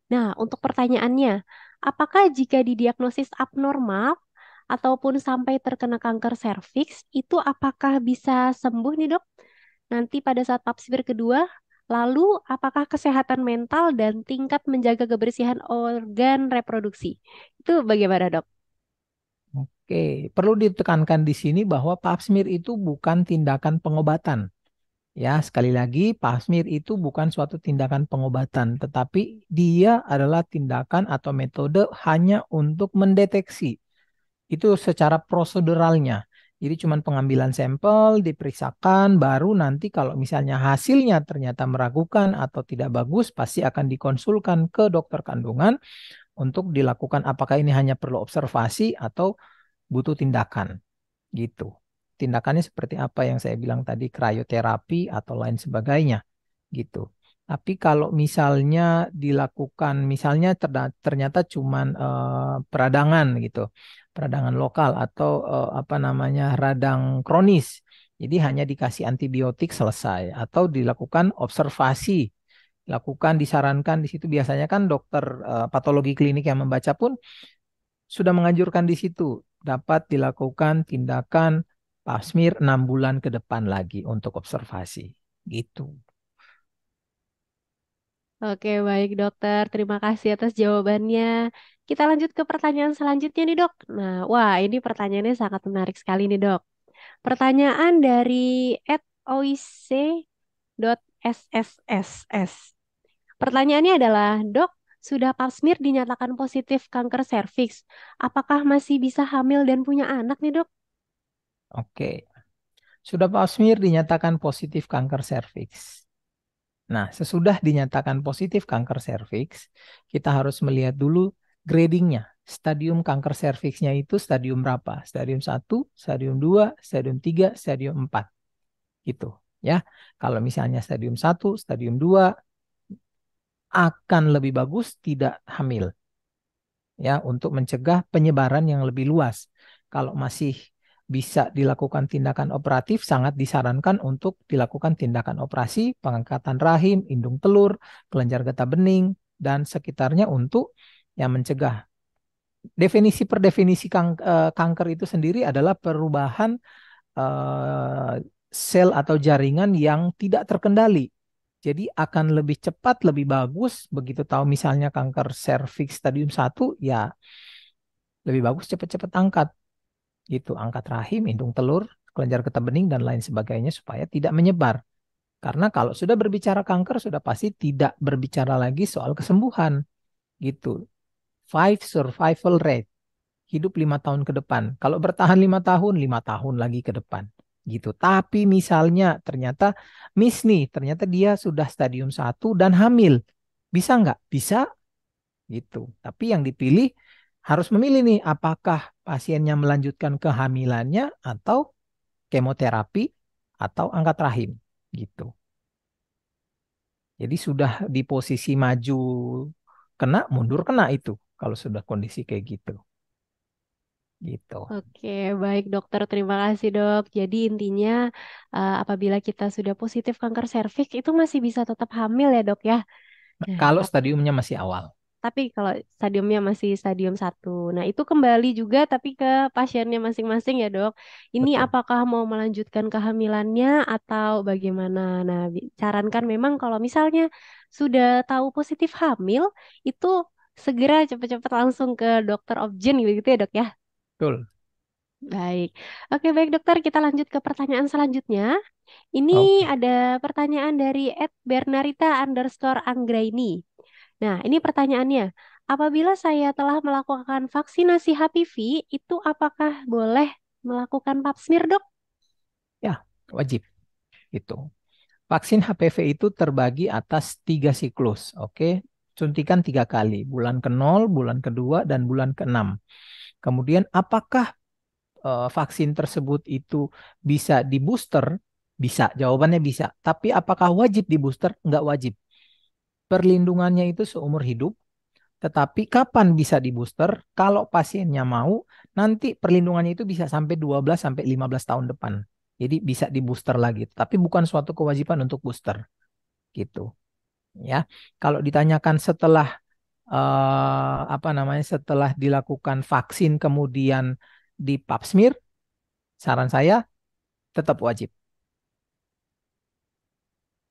Speaker 1: Nah, untuk pertanyaannya, apakah jika didiagnosis abnormal ataupun sampai terkena kanker serviks, itu apakah bisa sembuh nih, Dok? Nanti pada saat pap smear kedua, lalu apakah kesehatan mental dan tingkat menjaga kebersihan organ reproduksi? Itu bagaimana, Dok?
Speaker 2: oke. Perlu ditekankan di sini bahwa pap smear itu bukan tindakan pengobatan. Ya, sekali lagi, pap smear itu bukan suatu tindakan pengobatan, tetapi dia adalah tindakan atau metode hanya untuk mendeteksi. Itu secara proseduralnya. Jadi cuman pengambilan sampel, diperiksakan, baru nanti kalau misalnya hasilnya ternyata meragukan atau tidak bagus, pasti akan dikonsulkan ke dokter kandungan untuk dilakukan apakah ini hanya perlu observasi atau butuh tindakan gitu. Tindakannya seperti apa yang saya bilang tadi, krioterapi atau lain sebagainya gitu. Tapi kalau misalnya dilakukan, misalnya ternyata cuman peradangan gitu, peradangan lokal atau apa namanya radang kronis. Jadi hanya dikasih antibiotik selesai atau dilakukan observasi, lakukan disarankan di situ biasanya kan dokter patologi klinik yang membaca pun sudah menganjurkan di situ dapat dilakukan tindakan pap smear 6 bulan ke depan lagi untuk observasi. Gitu.
Speaker 1: Oke, baik dokter. Terima kasih atas jawabannya. Kita lanjut ke pertanyaan selanjutnya nih dok. Nah, wah ini pertanyaannya sangat menarik sekali nih dok. Pertanyaan dari @oic.sss. Pertanyaannya adalah, dok, sudah pap smear dinyatakan positif kanker serviks. Apakah masih bisa hamil dan punya anak nih dok?
Speaker 2: Oke. Sudah pap smear dinyatakan positif kanker serviks. Nah, sesudah dinyatakan positif kanker serviks, kita harus melihat dulu gradingnya. Stadium kanker serviksnya itu stadium berapa? Stadium 1, stadium 2, stadium 3, stadium 4. Gitu. Ya, kalau misalnya stadium 1, stadium 2 akan lebih bagus tidak hamil. Ya, untuk mencegah penyebaran yang lebih luas. Kalau masih bisa dilakukan tindakan operatif, sangat disarankan untuk dilakukan tindakan operasi, pengangkatan rahim, indung telur, kelenjar getah bening, dan sekitarnya untuk yang mencegah. Definisi per definisi kanker itu sendiri adalah perubahan eh, sel atau jaringan yang tidak terkendali. Jadi akan lebih cepat, lebih bagus. Begitu tahu misalnya kanker serviks stadium 1, ya lebih bagus cepat-cepat angkat. Gitu, angkat rahim, indung telur, kelenjar getah bening, dan lain sebagainya supaya tidak menyebar. Karena kalau sudah berbicara kanker, sudah pasti tidak berbicara lagi soal kesembuhan. Gitu. Five survival rate. Hidup 5 tahun ke depan. Kalau bertahan 5 tahun, 5 tahun lagi ke depan. Gitu. Tapi misalnya ternyata miss nih, ternyata dia sudah stadium 1 dan hamil. Bisa nggak? Bisa gitu. Tapi yang dipilih harus memilih nih, apakah pasiennya melanjutkan kehamilannya atau kemoterapi atau angkat rahim gitu. Jadi sudah di posisi maju kena, mundur kena itu kalau sudah kondisi kayak gitu. Gitu.
Speaker 1: Oke, baik dokter. Terima kasih dok. Jadi intinya apabila kita sudah positif kanker serviks itu masih bisa tetap hamil ya dok ya. Nah,
Speaker 2: Kalau stadiumnya masih awal.
Speaker 1: tapi kalau stadiumnya masih stadium 1, nah itu kembali juga tapi ke pasiennya masing-masing ya dok. Ini
Speaker 2: Betul.
Speaker 1: apakah mau melanjutkan kehamilannya atau bagaimana? Nah, sarankan memang kalau misalnya sudah tahu positif hamil, itu segera cepat-cepat langsung ke dokter obgyn gitu ya dok ya.
Speaker 2: Betul.
Speaker 1: Baik. Oke, baik dokter, kita lanjut ke pertanyaan selanjutnya. Ini
Speaker 2: Oke.
Speaker 1: ada pertanyaan dari @bernarita_anggraini. Nah, ini pertanyaannya. Apabila saya telah melakukan vaksinasi HPV, itu apakah boleh melakukan pap smear, Dok?
Speaker 2: Ya, wajib itu. Vaksin HPV itu terbagi atas 3 siklus. Oke. Suntikan 3 kali. Bulan ke-0, bulan kedua, dan bulan ke-6. Kemudian apakah vaksin tersebut itu bisa di booster? Bisa, jawabannya bisa. Tapi apakah wajib di booster? Enggak wajib. Perlindungannya itu seumur hidup, tetapi kapan bisa di booster? Kalau pasiennya mau, nanti perlindungannya itu bisa sampai 12 sampai 15 tahun depan. Jadi bisa di booster lagi, tapi bukan suatu kewajiban untuk booster gitu. Ya. Kalau ditanyakan setelah apa namanya setelah dilakukan vaksin kemudian di pap smear, saran saya tetap wajib,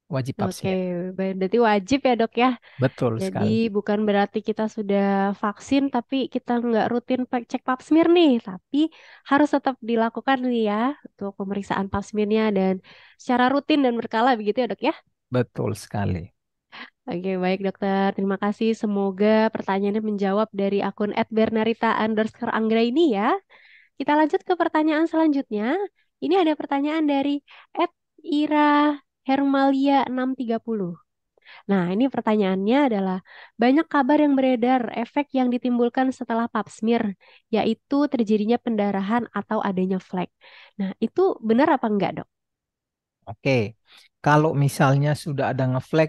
Speaker 2: wajib pap
Speaker 1: Oke,
Speaker 2: smear.
Speaker 1: berarti wajib ya, Dok ya.
Speaker 2: Betul
Speaker 1: Jadi
Speaker 2: sekali.
Speaker 1: bukan berarti kita sudah vaksin tapi kita nggak rutin cek pap smear nih, tapi harus tetap dilakukan nih ya untuk pemeriksaan pap smearnya dan secara rutin dan berkala begitu ya, Dok ya.
Speaker 2: Betul sekali.
Speaker 1: Oke, baik dokter. Terima kasih. Semoga pertanyaannya menjawab dari akun @bernarita_anggra ini ya. Kita lanjut ke pertanyaan selanjutnya. Ini ada pertanyaan dari @ira_hermalia 630. Nah, ini pertanyaannya adalah banyak kabar yang beredar efek yang ditimbulkan setelah pap smear, yaitu terjadinya pendarahan atau adanya flek. Nah, itu benar apa enggak, Dok?
Speaker 2: Oke, kalau misalnya sudah ada ngeflag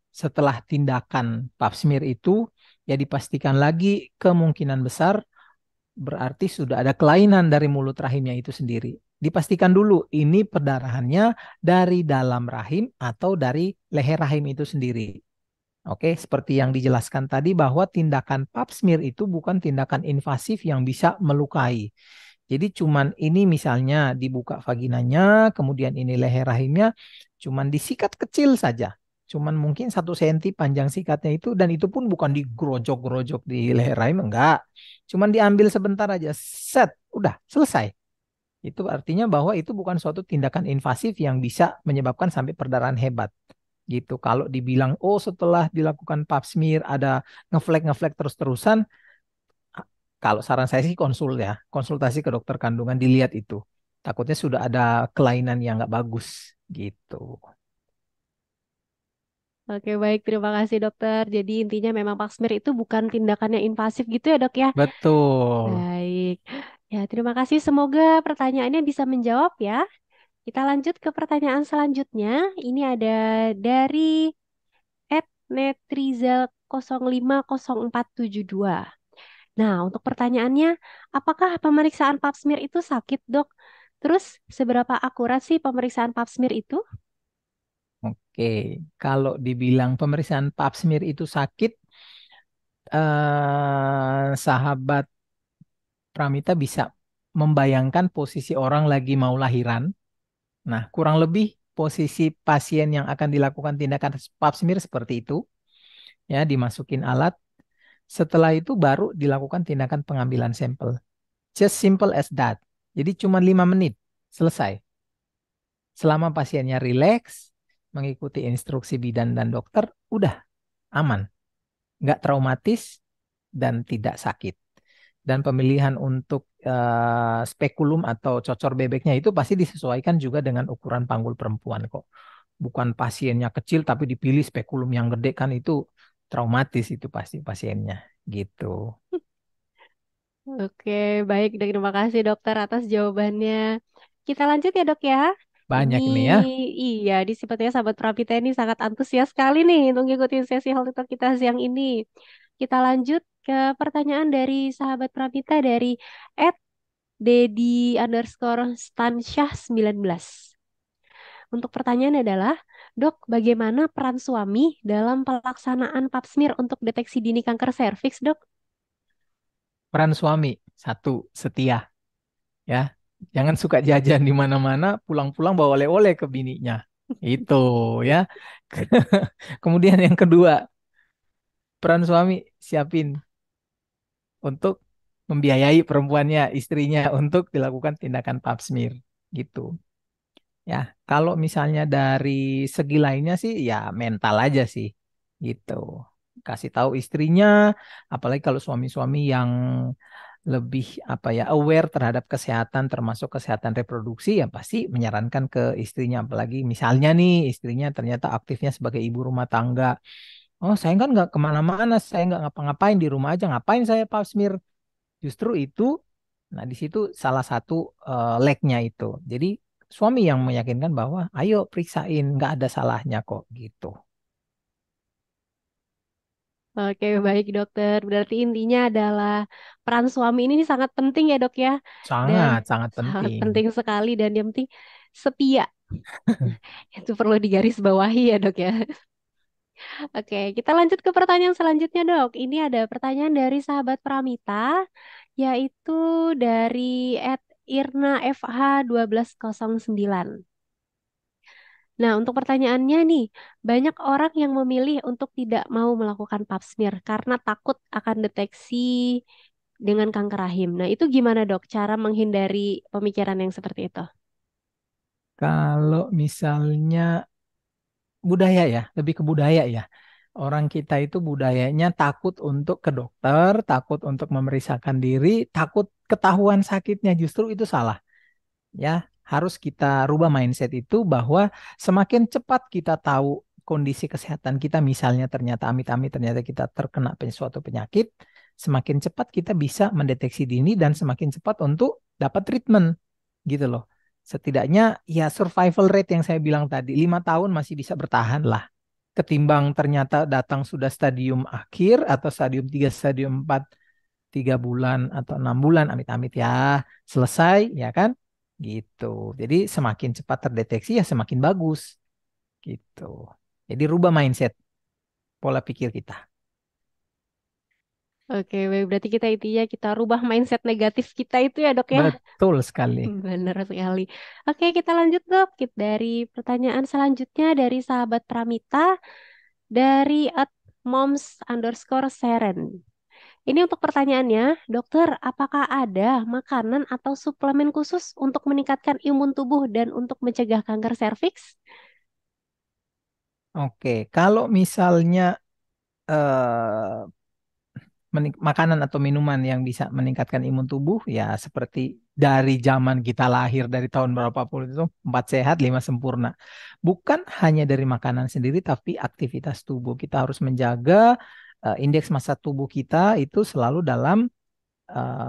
Speaker 2: setelah tindakan pap smear itu, ya dipastikan lagi kemungkinan besar berarti sudah ada kelainan dari mulut rahimnya itu sendiri. Dipastikan dulu ini perdarahannya dari dalam rahim atau dari leher rahim itu sendiri. Oke, seperti yang dijelaskan tadi bahwa tindakan pap smear itu bukan tindakan invasif yang bisa melukai. Jadi cuman ini misalnya dibuka vaginanya, kemudian ini leher rahimnya, cuman disikat kecil saja. Cuman mungkin 1 senti panjang sikatnya itu, dan itu pun bukan digerojok-gerojok di leher rahim, enggak. Cuman diambil sebentar aja, set, udah selesai. Itu artinya bahwa itu bukan suatu tindakan invasif yang bisa menyebabkan sampai perdarahan hebat gitu. Kalau dibilang, oh setelah dilakukan pap smear ada ngeflek terus-terusan, kalau saran saya sih konsultasi ke dokter kandungan dilihat itu. Takutnya sudah ada kelainan yang nggak bagus gitu.
Speaker 1: Oke, baik. Terima kasih, dokter. Jadi intinya memang pap smear itu bukan tindakan yang invasif gitu ya, dok ya?
Speaker 2: Betul.
Speaker 1: Baik. Ya, terima kasih. Semoga pertanyaannya bisa menjawab ya. Kita lanjut ke pertanyaan selanjutnya. Ini ada dari @netrizal050472. Nah, untuk pertanyaannya, apakah pemeriksaan pap smear itu sakit, dok? Terus, seberapa akurat sih pemeriksaan pap smear itu?
Speaker 2: Oke, kalau dibilang pemeriksaan pap smear itu sakit, sahabat Pramita bisa membayangkan posisi orang lagi mau lahiran. Nah, kurang lebih posisi pasien yang akan dilakukan tindakan pap smear seperti itu, ya, dimasukin alat. Setelah itu baru dilakukan tindakan pengambilan sampel. Just simple as that. Jadi cuma 5 menit, selesai. Selama pasiennya rileks, mengikuti instruksi bidan dan dokter, udah aman. Nggak traumatis dan tidak sakit. Dan pemilihan untuk spekulum atau cocor bebeknya itu pasti disesuaikan juga dengan ukuran panggul perempuan kok. Bukan pasiennya kecil tapi dipilih spekulum yang gede, kan itu traumatis itu pasti pasiennya gitu.
Speaker 1: Oke, baik. Terima kasih dokter atas jawabannya. Kita lanjut ya dok ya. Ini
Speaker 2: Banyak ini ya.
Speaker 1: iya, di sepertinya sahabat Prapita ini sangat antusias sekali nih untuk ngikutin sesi Healthy Talk kita siang ini. Kita lanjut ke pertanyaan dari sahabat Prapita dari @dedi_stansyah19. Untuk pertanyaan adalah, dok, bagaimana peran suami dalam pelaksanaan pap smear untuk deteksi dini kanker serviks, dok?
Speaker 2: Peran suami, satu, setia ya. Jangan suka jajan di mana-mana, pulang-pulang bawa oleh-oleh ke bininya. Itu ya. Kemudian yang kedua, peran suami siapin untuk membiayai perempuannya, istrinya untuk dilakukan tindakan pap smear gitu. Ya, kalau misalnya dari segi lainnya sih ya mental aja sih gitu. Kasih tahu istrinya, apalagi kalau suami-suami yang lebih apa ya aware terhadap kesehatan termasuk kesehatan reproduksi, ya pasti menyarankan ke istrinya, apalagi misalnya nih istrinya ternyata aktifnya sebagai ibu rumah tangga. Oh, saya kan nggak kemana-mana, saya nggak ngapa-ngapain, di rumah aja, ngapain saya pap smear? Justru itu, nah di situ salah satu lag-nya itu. Jadi suami yang meyakinkan bahwa ayo periksain, nggak ada salahnya kok gitu.
Speaker 1: Oke, baik dokter. Berarti intinya adalah peran suami ini sangat penting ya dok ya. Dan
Speaker 2: Sangat, sangat
Speaker 1: sangat
Speaker 2: penting.
Speaker 1: penting sekali dan yang penting setia. Itu perlu digarisbawahi ya dok ya. Oke, kita lanjut ke pertanyaan selanjutnya dok. Ini ada pertanyaan dari sahabat Pramita, yaitu dari @irna_fh1209. Nah, untuk pertanyaannya nih, banyak orang yang memilih untuk tidak mau melakukan pap smear karena takut akan deteksi dengan kanker rahim. Nah, itu gimana dok cara menghindari pemikiran yang seperti itu?
Speaker 2: Kalau misalnya budaya ya, lebih ke budaya ya. Orang kita itu budayanya takut untuk ke dokter, takut untuk memeriksakan diri, takut ketahuan sakitnya. Justru itu salah. Ya, harus kita rubah mindset itu bahwa semakin cepat kita tahu kondisi kesehatan kita, misalnya ternyata amit-amit ternyata kita terkena suatu penyakit, semakin cepat kita bisa mendeteksi dini dan semakin cepat untuk dapat treatment gitu loh. Setidaknya ya survival rate yang saya bilang tadi 5 tahun masih bisa bertahan lah. Ketimbang ternyata datang sudah stadium akhir atau stadium 3, stadium 4, 3 bulan atau 6 bulan, amit-amit ya, selesai, ya kan? Gitu. Jadi semakin cepat terdeteksi ya semakin bagus, gitu. Jadi rubah mindset, pola pikir kita.
Speaker 1: Oke, baik. Berarti kita intinya kita rubah mindset negatif kita itu ya dok ya.
Speaker 2: Betul sekali.
Speaker 1: Benar sekali. Oke, kita lanjut dok. Dari pertanyaan selanjutnya dari sahabat Pramita dari @moms_seren. Ini untuk pertanyaannya, dokter, apakah ada makanan atau suplemen khusus untuk meningkatkan imun tubuh dan untuk mencegah kanker serviks?
Speaker 2: Oke, kalau misalnya makanan atau minuman yang bisa meningkatkan imun tubuh, ya seperti dari zaman kita lahir dari tahun berapa pun itu, 4 sehat 5 sempurna. Bukan hanya dari makanan sendiri, tapi aktivitas tubuh. Kita harus menjaga indeks massa tubuh kita itu selalu dalam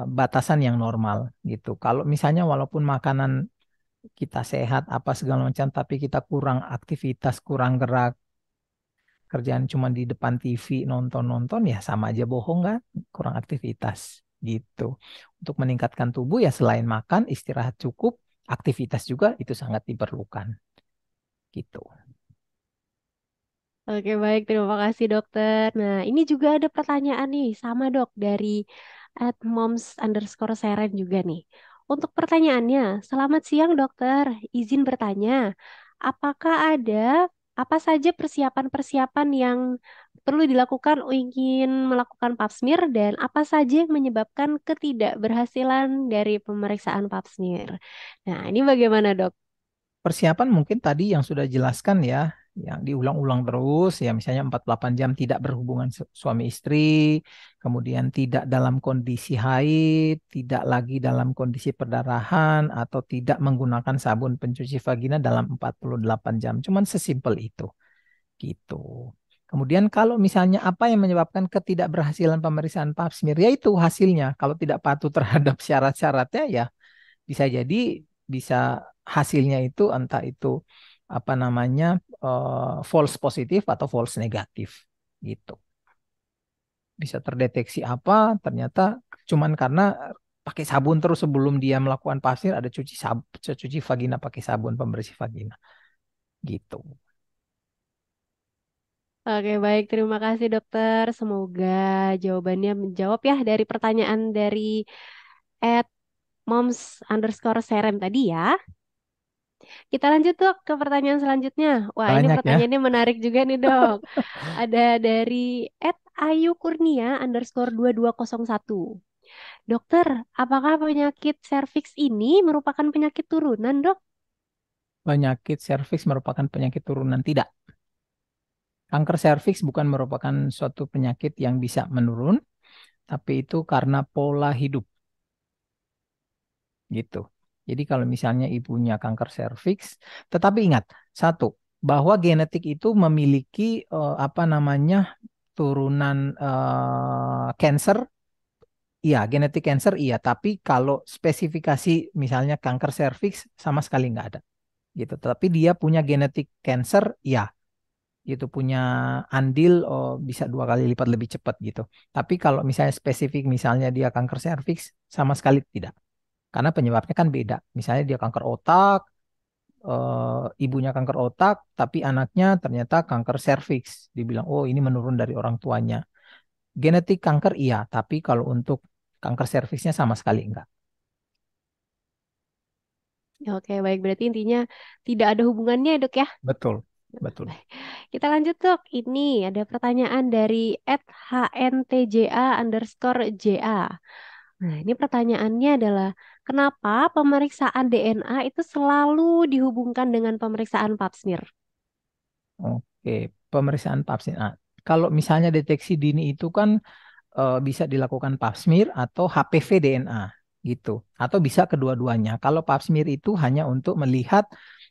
Speaker 2: batasan yang normal gitu. Kalau misalnya walaupun makanan kita sehat apa segala macam, tapi kita kurang aktivitas, kurang gerak, kerjaan cuma di depan TV nonton-nonton, ya sama aja bohong kan, kurang aktivitas gitu. Untuk meningkatkan tubuh ya selain makan, istirahat cukup, aktivitas juga itu sangat diperlukan gitu.
Speaker 1: Oke, baik. Terima kasih, dokter. Nah, ini juga ada pertanyaan nih, sama dok, dari @moms_seren juga nih. Untuk pertanyaannya, selamat siang, dokter. Izin bertanya, apakah ada apa saja persiapan-persiapan yang perlu dilakukan ingin melakukan pap smear dan apa saja yang menyebabkan ketidakberhasilan dari pemeriksaan pap smear? Nah, ini bagaimana, dok?
Speaker 2: Persiapan mungkin tadi yang sudah jelaskan ya, yang diulang-ulang terus ya, misalnya 48 jam tidak berhubungan suami istri, kemudian tidak dalam kondisi haid, tidak lagi dalam kondisi perdarahan, atau tidak menggunakan sabun pencuci vagina dalam 48 jam. Cuman sesimpel itu gitu. Kemudian kalau misalnya apa yang menyebabkan ketidakberhasilan pemeriksaan pap smear, yaitu hasilnya kalau tidak patuh terhadap syarat-syaratnya, ya bisa jadi bisa hasilnya itu entah itu apa namanya false positif atau false negatif gitu. Bisa terdeteksi apa ternyata cuman karena pakai sabun terus sebelum dia melakukan pasir, ada cuci vagina pakai sabun pembersih vagina gitu.
Speaker 1: Oke, baik. Terima kasih, dokter. Semoga jawabannya menjawab ya dari pertanyaan dari at moms_seren tadi ya. Kita lanjut, dok, ke pertanyaan selanjutnya. Wah, ini
Speaker 2: Banyak ya.
Speaker 1: pertanyaannya menarik juga nih, dok. Ada dari @ayukurnia_2201. Dokter, apakah penyakit serviks ini merupakan penyakit turunan, dok?
Speaker 2: Penyakit serviks merupakan penyakit turunan? Tidak. Kanker serviks bukan merupakan suatu penyakit yang bisa menurun, tapi itu karena pola hidup gitu. Jadi kalau misalnya ibunya kanker serviks, tetapi ingat satu, bahwa genetik itu memiliki apa namanya turunan cancer, iya, genetik cancer iya, tapi kalau spesifikasi misalnya kanker serviks sama sekali nggak ada gitu. Tapi dia punya genetik cancer, iya, gitu, punya andil bisa 2 kali lipat lebih cepat gitu. Tapi kalau misalnya spesifik misalnya dia kanker serviks sama sekali tidak. Karena penyebabnya kan beda. Misalnya dia kanker otak, ibunya kanker otak, tapi anaknya ternyata kanker serviks. Dibilang, oh ini menurun dari orang tuanya. Genetik kanker iya, tapi kalau untuk kanker serviksnya sama sekali enggak.
Speaker 1: Oke, baik. Berarti intinya tidak ada hubungannya, dok ya?
Speaker 2: Betul, betul.
Speaker 1: Baik. Kita lanjut, dok. Ini ada pertanyaan dari @hntja_ja. Nah, ini pertanyaannya adalah, kenapa pemeriksaan DNA itu selalu dihubungkan dengan pemeriksaan pap smear?
Speaker 2: Oke, pemeriksaan pap smear. Nah, kalau misalnya deteksi dini itu kan bisa dilakukan pap smear atau HPV DNA gitu, atau bisa kedua-duanya. Kalau pap smear itu hanya untuk melihat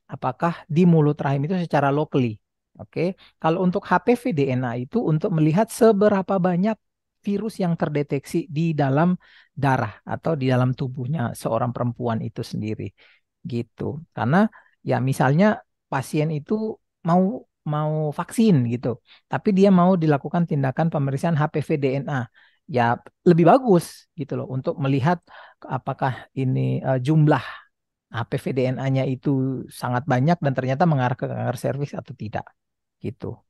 Speaker 2: apakah di mulut rahim itu secara locally. Oke, kalau untuk HPV DNA itu untuk melihat seberapa banyak virus yang terdeteksi di dalam darah atau di dalam tubuhnya seorang perempuan itu sendiri gitu. Karena ya misalnya pasien itu mau mau vaksin gitu, tapi dia mau dilakukan tindakan pemeriksaan HPV DNA. ya lebih bagus gitu loh untuk melihat apakah ini jumlah HPV-DNA-nya itu sangat banyak dan ternyata mengarah ke kanker serviks atau tidak gitu.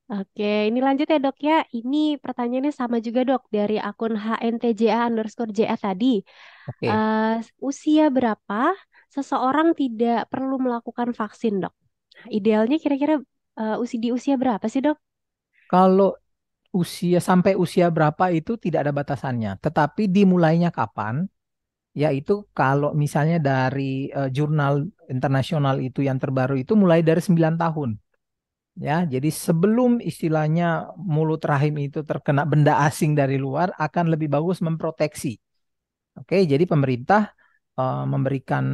Speaker 1: Oke, ini lanjut ya dok ya. Ini pertanyaannya sama juga dok dari akun HNTJA_JA tadi.
Speaker 2: Oke.
Speaker 1: Eh, Usia berapa seseorang tidak perlu melakukan vaksin dok? Idealnya kira-kira di usia berapa sih dok?
Speaker 2: Kalau sampai usia berapa itu tidak ada batasannya, tetapi dimulainya kapan? Yaitu kalau misalnya dari jurnal internasional itu yang terbaru itu mulai dari 9 tahun. Ya, jadi sebelum istilahnya mulut rahim itu terkena benda asing dari luar akan lebih bagus memproteksi. Oke, jadi pemerintah memberikan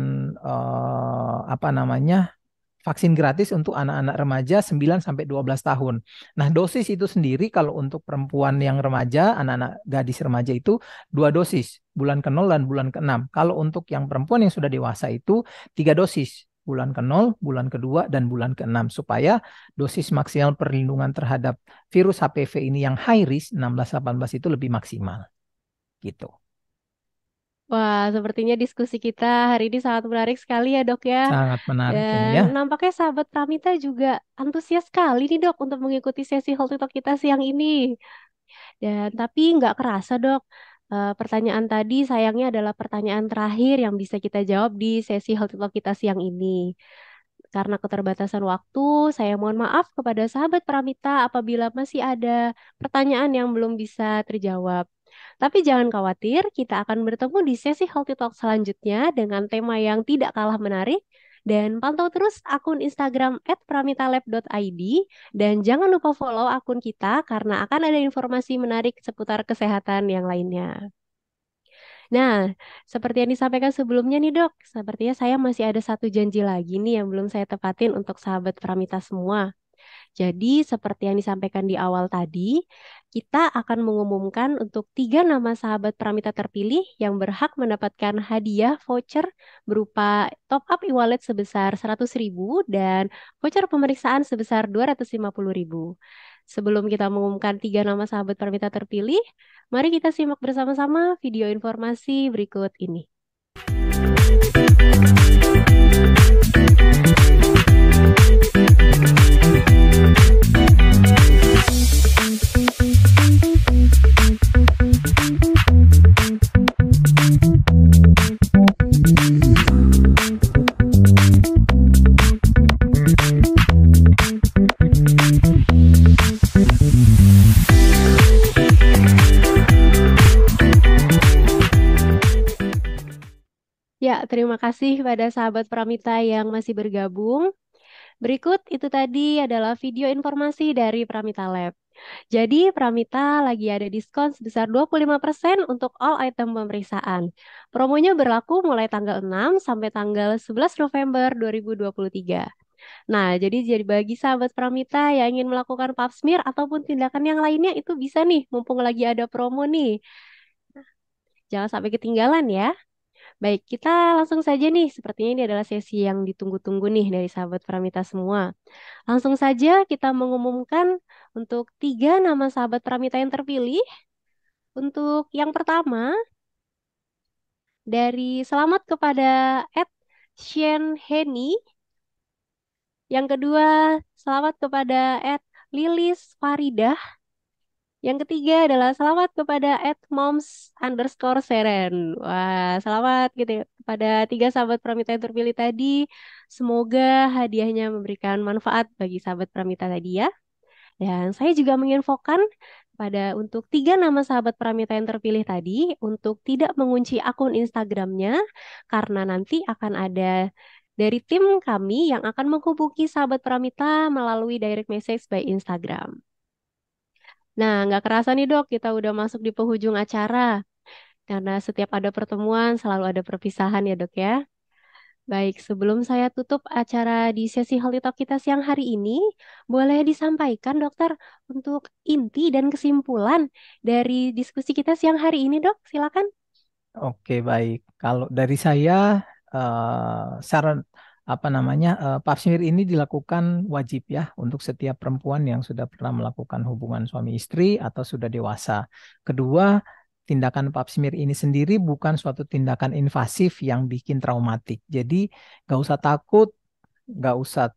Speaker 2: apa namanya vaksin gratis untuk anak-anak remaja 9 sampai 12 tahun. Nah, dosis itu sendiri kalau untuk perempuan yang remaja, anak-anak gadis remaja itu dua dosis, bulan ke-0 dan bulan ke-6. Kalau untuk yang perempuan yang sudah dewasa itu tiga dosis, bulan ke-0, bulan kedua, dan bulan ke-6 supaya dosis maksimal perlindungan terhadap virus HPV ini yang high risk 16-18 itu lebih maksimal gitu.
Speaker 1: Wah, sepertinya diskusi kita hari ini sangat menarik sekali ya dok ya.
Speaker 2: Sangat menarik ini
Speaker 1: Dan
Speaker 2: ya.
Speaker 1: nampaknya sahabat Pramita juga antusias sekali nih dok untuk mengikuti sesi Healthy Talk kita siang ini. Dan tapi nggak kerasa dok, pertanyaan tadi sayangnya adalah pertanyaan terakhir yang bisa kita jawab di sesi Healthy Talk kita siang ini. Karena keterbatasan waktu, saya mohon maaf kepada sahabat Pramita apabila masih ada pertanyaan yang belum bisa terjawab. Tapi jangan khawatir, kita akan bertemu di sesi Healthy Talk selanjutnya dengan tema yang tidak kalah menarik. Dan pantau terus akun Instagram @pramitalab.id dan jangan lupa follow akun kita karena akan ada informasi menarik seputar kesehatan yang lainnya. Nah, seperti yang disampaikan sebelumnya nih dok, sepertinya saya masih ada satu janji lagi nih yang belum saya tepatin untuk sahabat Pramita semua. Jadi, seperti yang disampaikan di awal tadi, kita akan mengumumkan untuk tiga nama sahabat Pramita terpilih yang berhak mendapatkan hadiah voucher berupa top up e-wallet sebesar 100.000 dan voucher pemeriksaan sebesar 250.000. Sebelum kita mengumumkan tiga nama sahabat Pramita terpilih, mari kita simak bersama-sama video informasi berikut ini. Ya, terima kasih pada sahabat Pramita yang masih bergabung. Berikut itu tadi adalah video informasi dari Pramita Lab. Jadi Pramita lagi ada diskon sebesar 25% untuk all item pemeriksaan. Promonya berlaku mulai tanggal 6 sampai tanggal 11 November 2023. Nah, jadi bagi sahabat Pramita yang ingin melakukan pap smear ataupun tindakan yang lainnya itu bisa nih, mumpung lagi ada promo nih. Jangan sampai ketinggalan ya. Baik, kita langsung saja nih. Sepertinya ini adalah sesi yang ditunggu-tunggu nih dari sahabat Pramita semua. Langsung saja kita mengumumkan untuk tiga nama sahabat Pramita yang terpilih. Untuk yang pertama, dari selamat kepada Ed Shen Heni. Yang kedua, selamat kepada Ed Lilis Faridah. Yang ketiga adalah selamat kepada @moms_seren. Wah, selamat gitu ya kepada tiga sahabat Pramita yang terpilih tadi. Semoga hadiahnya memberikan manfaat bagi sahabat Pramita tadi ya. Dan saya juga menginfokan pada untuk tiga nama sahabat Pramita yang terpilih tadi untuk tidak mengunci akun Instagramnya karena nanti akan ada dari tim kami yang akan menghubungi sahabat Pramita melalui direct message by Instagram. Nah, nggak kerasa nih dok, kita udah masuk di penghujung acara. Karena setiap ada pertemuan selalu ada perpisahan ya dok ya. Baik, sebelum saya tutup acara di sesi Healthy Talk kita siang hari ini, boleh disampaikan dokter untuk inti dan kesimpulan dari diskusi kita siang hari ini dok, silakan.
Speaker 2: Oke, baik. Kalau dari saya, saran apa namanya, pap smear ini dilakukan wajib ya untuk setiap perempuan yang sudah pernah melakukan hubungan suami istri atau sudah dewasa. Kedua, tindakan pap smear ini sendiri bukan suatu tindakan invasif yang bikin traumatik. Jadi nggak usah takut, nggak usah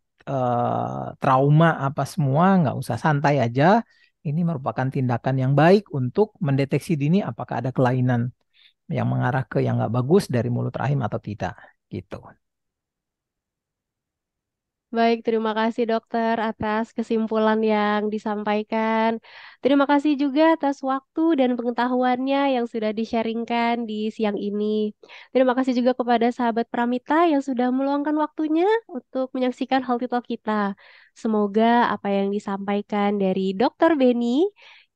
Speaker 2: trauma apa semua, nggak usah, santai aja. Ini merupakan tindakan yang baik untuk mendeteksi dini apakah ada kelainan yang mengarah ke yang nggak bagus dari mulut rahim atau tidak, gitu.
Speaker 1: Baik, terima kasih dokter atas kesimpulan yang disampaikan. Terima kasih juga atas waktu dan pengetahuannya yang sudah di-sharingkan di siang ini. Terima kasih juga kepada sahabat Pramita yang sudah meluangkan waktunya untuk menyaksikan Healthy Talk kita. Semoga apa yang disampaikan dari Dokter Beni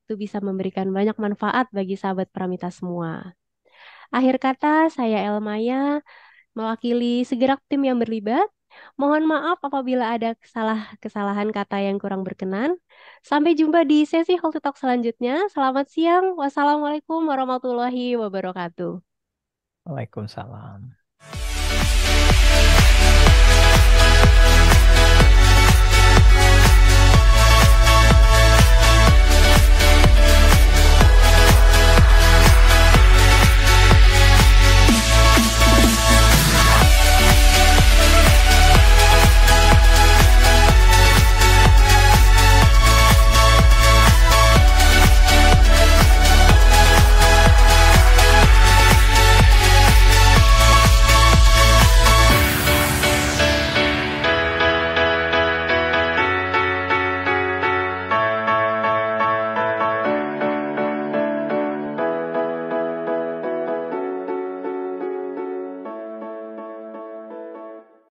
Speaker 1: itu bisa memberikan banyak manfaat bagi sahabat Pramita semua. Akhir kata, saya Elmaya mewakili segerak tim yang berlibat. Mohon maaf apabila ada kesalahan kata yang kurang berkenan. Sampai jumpa di sesi Healthy Talk selanjutnya. Selamat siang. Wassalamualaikum warahmatullahi wabarakatuh.
Speaker 2: Waalaikumsalam.